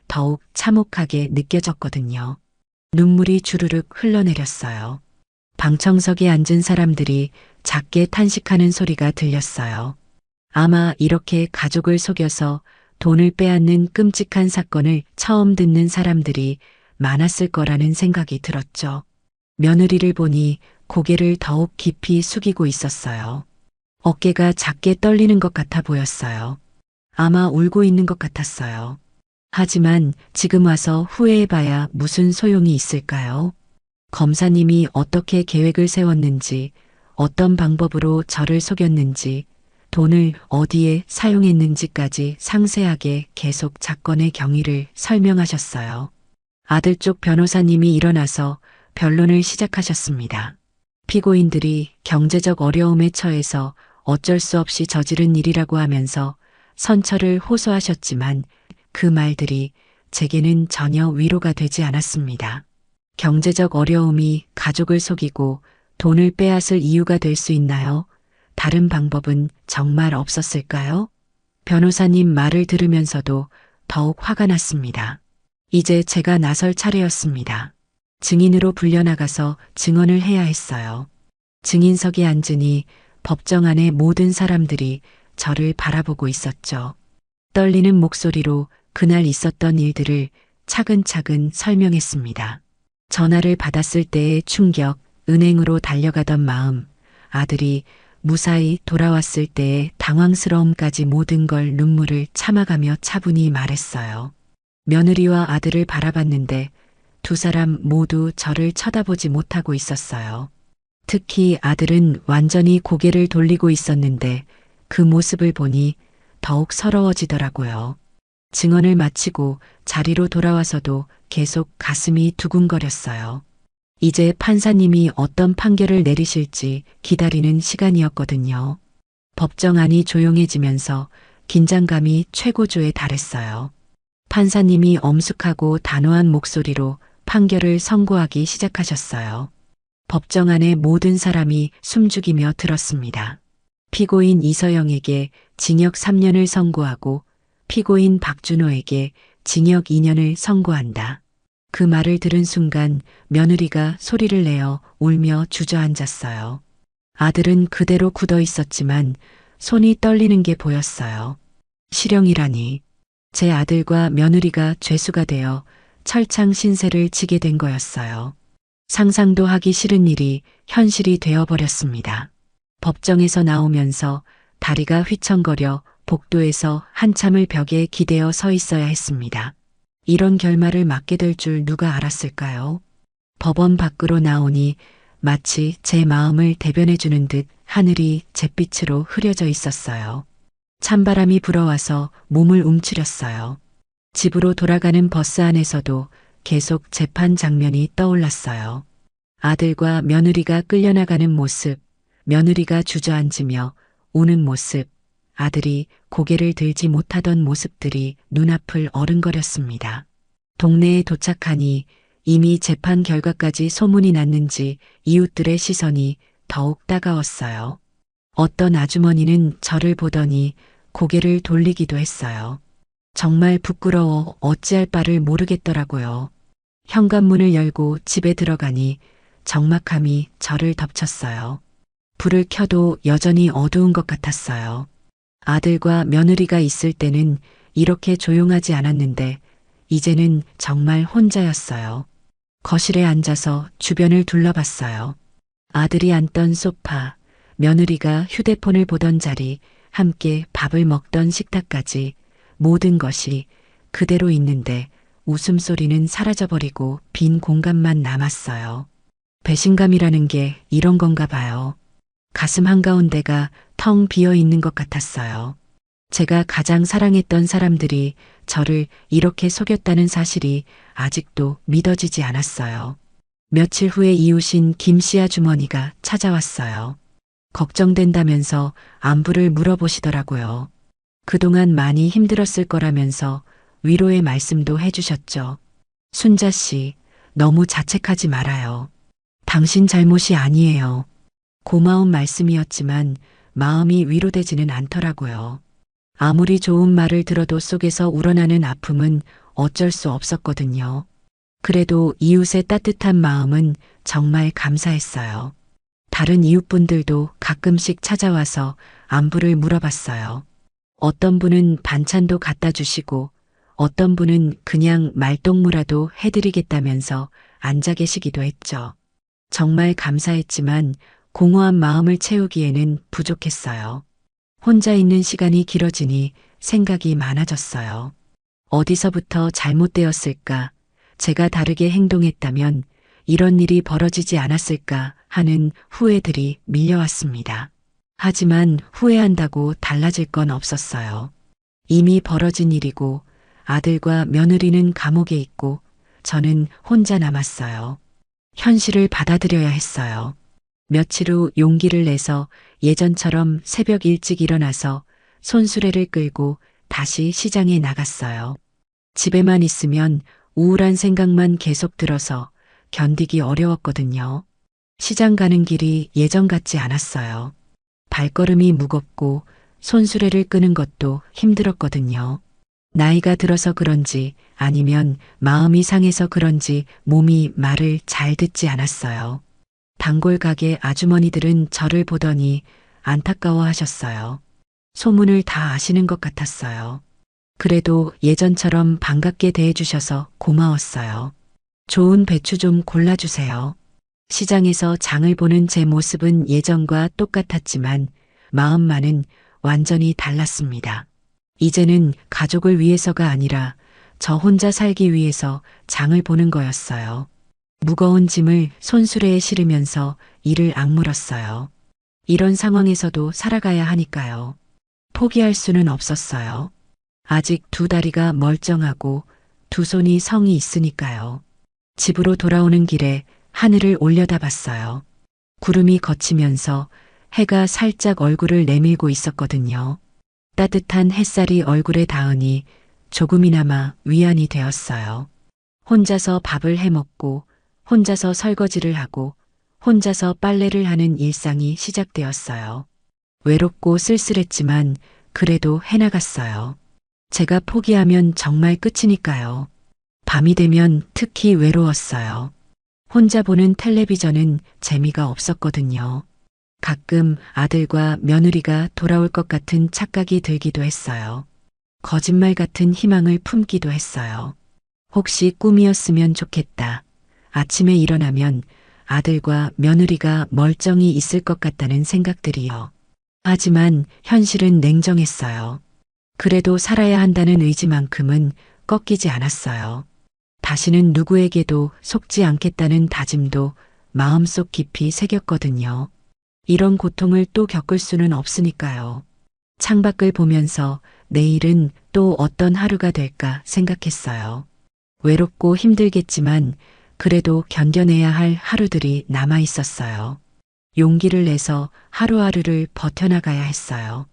더욱 참혹하게 느껴졌거든요. 눈물이 주르륵 흘러내렸어요. 방청석에 앉은 사람들이 작게 탄식하는 소리가 들렸어요. 아마 이렇게 가족을 속여서 돈을 빼앗는 끔찍한 사건을 처음 듣는 사람들이 많았을 거라는 생각이 들었죠. 며느리를 보니 고개를 더욱 깊이 숙이고 있었어요. 어깨가 작게 떨리는 것 같아 보였어요. 아마 울고 있는 것 같았어요. 하지만 지금 와서 후회해봐야 무슨 소용이 있을까요? 검사님이 어떻게 계획을 세웠는지, 어떤 방법으로 저를 속였는지, 돈을 어디에 사용했는지까지 상세하게 계속 사건의 경위를 설명하셨어요. 아들 쪽 변호사님이 일어나서 변론을 시작하셨습니다. 피고인들이 경제적 어려움에 처해서 어쩔 수 없이 저지른 일이라고 하면서 선처를 호소하셨지만 그 말들이 제게는 전혀 위로가 되지 않았습니다. 경제적 어려움이 가족을 속이고 돈을 빼앗을 이유가 될 수 있나요? 다른 방법은 정말 없었을까요? 변호사님 말을 들으면서도 더욱 화가 났습니다. 이제 제가 나설 차례였습니다. 증인으로 불려나가서 증언을 해야 했어요. 증인석에 앉으니 법정 안의 모든 사람들이 저를 바라보고 있었죠. 떨리는 목소리로 그날 있었던 일들을 차근차근 설명했습니다. 전화를 받았을 때의 충격, 은행으로 달려가던 마음, 아들이 무사히 돌아왔을 때의 당황스러움까지 모든 걸 눈물을 참아가며 차분히 말했어요. 며느리와 아들을 바라봤는데 두 사람 모두 저를 쳐다보지 못하고 있었어요. 특히 아들은 완전히 고개를 돌리고 있었는데 그 모습을 보니 더욱 서러워지더라고요. 증언을 마치고 자리로 돌아와서도 계속 가슴이 두근거렸어요. 이제 판사님이 어떤 판결을 내리실지 기다리는 시간이었거든요. 법정 안이 조용해지면서 긴장감이 최고조에 달했어요. 판사님이 엄숙하고 단호한 목소리로 판결을 선고하기 시작하셨어요. 법정 안의 모든 사람이 숨죽이며 들었습니다. 피고인 이서영에게 징역 3년을 선고하고 피고인 박준호에게 징역 2년을 선고한다. 그 말을 들은 순간 며느리가 소리를 내어 울며 주저앉았어요. 아들은 그대로 굳어 있었지만 손이 떨리는 게 보였어요. 실형이라니. 제 아들과 며느리가 죄수가 되어 철창 신세를 지게 된 거였어요. 상상도 하기 싫은 일이 현실이 되어버렸습니다. 법정에서 나오면서 다리가 휘청거려 복도에서 한참을 벽에 기대어 서 있어야 했습니다. 이런 결말을 맞게 될 줄 누가 알았을까요? 법원 밖으로 나오니 마치 제 마음을 대변해주는 듯 하늘이 잿빛으로 흐려져 있었어요. 찬바람이 불어와서 몸을 움츠렸어요. 집으로 돌아가는 버스 안에서도 계속 재판 장면이 떠올랐어요. 아들과 며느리가 끌려나가는 모습, 며느리가 주저앉으며 우는 모습, 아들이 고개를 들지 못하던 모습들이 눈앞을 어른거렸습니다. 동네에 도착하니 이미 재판 결과까지 소문이 났는지 이웃들의 시선이 더욱 따가웠어요. 어떤 아주머니는 저를 보더니 고개를 돌리기도 했어요. 정말 부끄러워 어찌할 바를 모르겠더라고요. 현관문을 열고 집에 들어가니 적막함이 저를 덮쳤어요. 불을 켜도 여전히 어두운 것 같았어요. 아들과 며느리가 있을 때는 이렇게 조용하지 않았는데 이제는 정말 혼자였어요. 거실에 앉아서 주변을 둘러봤어요. 아들이 앉던 소파, 며느리가 휴대폰을 보던 자리, 함께 밥을 먹던 식탁까지 모든 것이 그대로 있는데 웃음소리는 사라져버리고 빈 공간만 남았어요. 배신감이라는 게 이런 건가 봐요. 가슴 한가운데가 텅 비어 있는 것 같았어요. 제가 가장 사랑했던 사람들이 저를 이렇게 속였다는 사실이 아직도 믿어지지 않았어요. 며칠 후에 이웃인 김씨 아주머니가 찾아왔어요. 걱정된다면서 안부를 물어보시더라고요. 그동안 많이 힘들었을 거라면서 위로의 말씀도 해주셨죠. 순자 씨, 너무 자책하지 말아요. 당신 잘못이 아니에요. 고마운 말씀이었지만 마음이 위로되지는 않더라고요. 아무리 좋은 말을 들어도 속에서 우러나는 아픔은 어쩔 수 없었거든요. 그래도 이웃의 따뜻한 마음은 정말 감사했어요. 다른 이웃분들도 가끔씩 찾아와서 안부를 물어봤어요. 어떤 분은 반찬도 갖다 주시고 어떤 분은 그냥 말동무라도 해드리겠다면서 앉아 계시기도 했죠. 정말 감사했지만 공허한 마음을 채우기에는 부족했어요. 혼자 있는 시간이 길어지니 생각이 많아졌어요. 어디서부터 잘못되었을까? 제가 다르게 행동했다면 이런 일이 벌어지지 않았을까 하는 후회들이 밀려왔습니다. 하지만 후회한다고 달라질 건 없었어요. 이미 벌어진 일이고 아들과 며느리는 감옥에 있고 저는 혼자 남았어요. 현실을 받아들여야 했어요. 며칠 후 용기를 내서 예전처럼 새벽 일찍 일어나서 손수레를 끌고 다시 시장에 나갔어요. 집에만 있으면 우울한 생각만 계속 들어서 견디기 어려웠거든요. 시장 가는 길이 예전 같지 않았어요. 발걸음이 무겁고 손수레를 끄는 것도 힘들었거든요. 나이가 들어서 그런지 아니면 마음이 상해서 그런지 몸이 말을 잘 듣지 않았어요. 단골 가게 아주머니들은 저를 보더니 안타까워 하셨어요. 소문을 다 아시는 것 같았어요. 그래도 예전처럼 반갑게 대해주셔서 고마웠어요. 좋은 배추 좀 골라주세요. 시장에서 장을 보는 제 모습은 예전과 똑같았지만 마음만은 완전히 달랐습니다. 이제는 가족을 위해서가 아니라 저 혼자 살기 위해서 장을 보는 거였어요. 무거운 짐을 손수레에 실으면서 이를 악물었어요. 이런 상황에서도 살아가야 하니까요. 포기할 수는 없었어요. 아직 두 다리가 멀쩡하고 두 손이 성이 있으니까요. 집으로 돌아오는 길에 하늘을 올려다봤어요. 구름이 걷히면서 해가 살짝 얼굴을 내밀고 있었거든요. 따뜻한 햇살이 얼굴에 닿으니 조금이나마 위안이 되었어요. 혼자서 밥을 해 먹고 혼자서 설거지를 하고 혼자서 빨래를 하는 일상이 시작되었어요. 외롭고 쓸쓸했지만 그래도 해나갔어요. 제가 포기하면 정말 끝이니까요. 밤이 되면 특히 외로웠어요. 혼자 보는 텔레비전은 재미가 없었거든요. 가끔 아들과 며느리가 돌아올 것 같은 착각이 들기도 했어요. 거짓말 같은 희망을 품기도 했어요. 혹시 꿈이었으면 좋겠다. 아침에 일어나면 아들과 며느리가 멀쩡히 있을 것 같다는 생각들이요. 하지만 현실은 냉정했어요. 그래도 살아야 한다는 의지만큼은 꺾이지 않았어요. 다시는 누구에게도 속지 않겠다는 다짐도 마음속 깊이 새겼거든요. 이런 고통을 또 겪을 수는 없으니까요. 창밖을 보면서 내일은 또 어떤 하루가 될까 생각했어요. 외롭고 힘들겠지만 그래도 견뎌내야 할 하루들이 남아 있었어요. 용기를 내서 하루하루를 버텨나가야 했어요.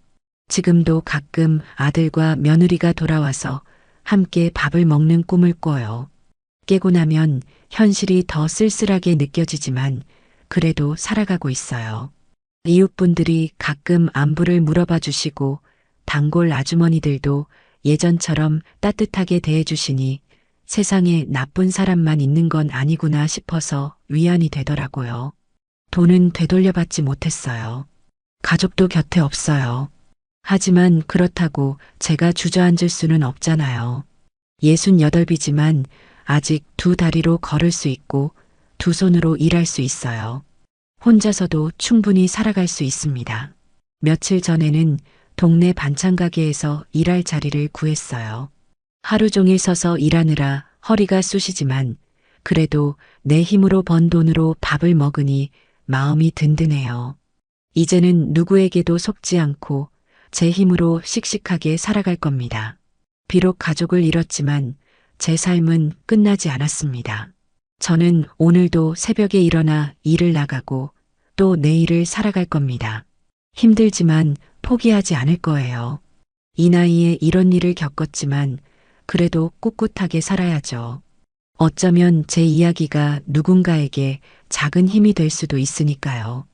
지금도 가끔 아들과 며느리가 돌아와서 함께 밥을 먹는 꿈을 꿔요. 깨고 나면 현실이 더 쓸쓸하게 느껴지지만 그래도 살아가고 있어요. 이웃분들이 가끔 안부를 물어봐 주시고 단골 아주머니들도 예전처럼 따뜻하게 대해주시니 세상에 나쁜 사람만 있는 건 아니구나 싶어서 위안이 되더라고요. 돈은 되돌려받지 못했어요. 가족도 곁에 없어요. 하지만 그렇다고 제가 주저앉을 수는 없잖아요. 68이지만 아직 두 다리로 걸을 수 있고 두 손으로 일할 수 있어요. 혼자서도 충분히 살아갈 수 있습니다. 며칠 전에는 동네 반찬 가게에서 일할 자리를 구했어요. 하루 종일 서서 일하느라 허리가 쑤시지만 그래도 내 힘으로 번 돈으로 밥을 먹으니 마음이 든든해요. 이제는 누구에게도 속지 않고 제 힘으로 씩씩하게 살아갈 겁니다. 비록 가족을 잃었지만 제 삶은 끝나지 않았습니다. 저는 오늘도 새벽에 일어나 일을 나가고 또 내일을 살아갈 겁니다. 힘들지만 포기하지 않을 거예요. 이 나이에 이런 일을 겪었지만 그래도 꿋꿋하게 살아야죠. 어쩌면 제 이야기가 누군가에게 작은 힘이 될 수도 있으니까요.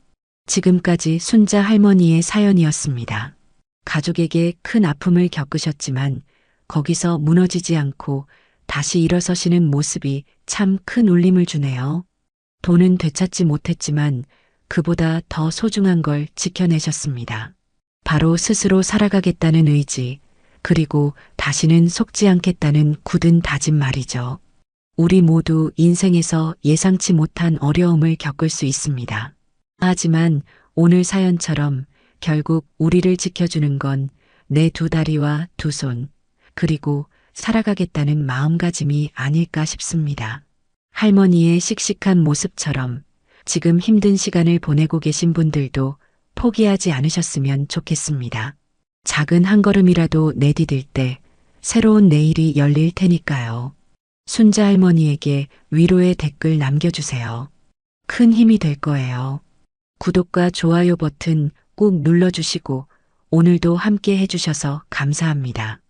지금까지 순자 할머니의 사연이었습니다. 가족에게 큰 아픔을 겪으셨지만 거기서 무너지지 않고 다시 일어서시는 모습이 참 큰 울림을 주네요. 돈은 되찾지 못했지만 그보다 더 소중한 걸 지켜내셨습니다. 바로 스스로 살아가겠다는 의지, 그리고 다시는 속지 않겠다는 굳은 다짐 말이죠. 우리 모두 인생에서 예상치 못한 어려움을 겪을 수 있습니다. 하지만 오늘 사연처럼 결국 우리를 지켜주는 건 내 두 다리와 두 손, 그리고 살아가겠다는 마음가짐이 아닐까 싶습니다. 할머니의 씩씩한 모습처럼 지금 힘든 시간을 보내고 계신 분들도 포기하지 않으셨으면 좋겠습니다. 작은 한 걸음이라도 내디딜 때 새로운 내일이 열릴 테니까요. 순자 할머니에게 위로의 댓글 남겨주세요. 큰 힘이 될 거예요. 구독과 좋아요 버튼 꼭 눌러주시고 오늘도 함께 해주셔서 감사합니다.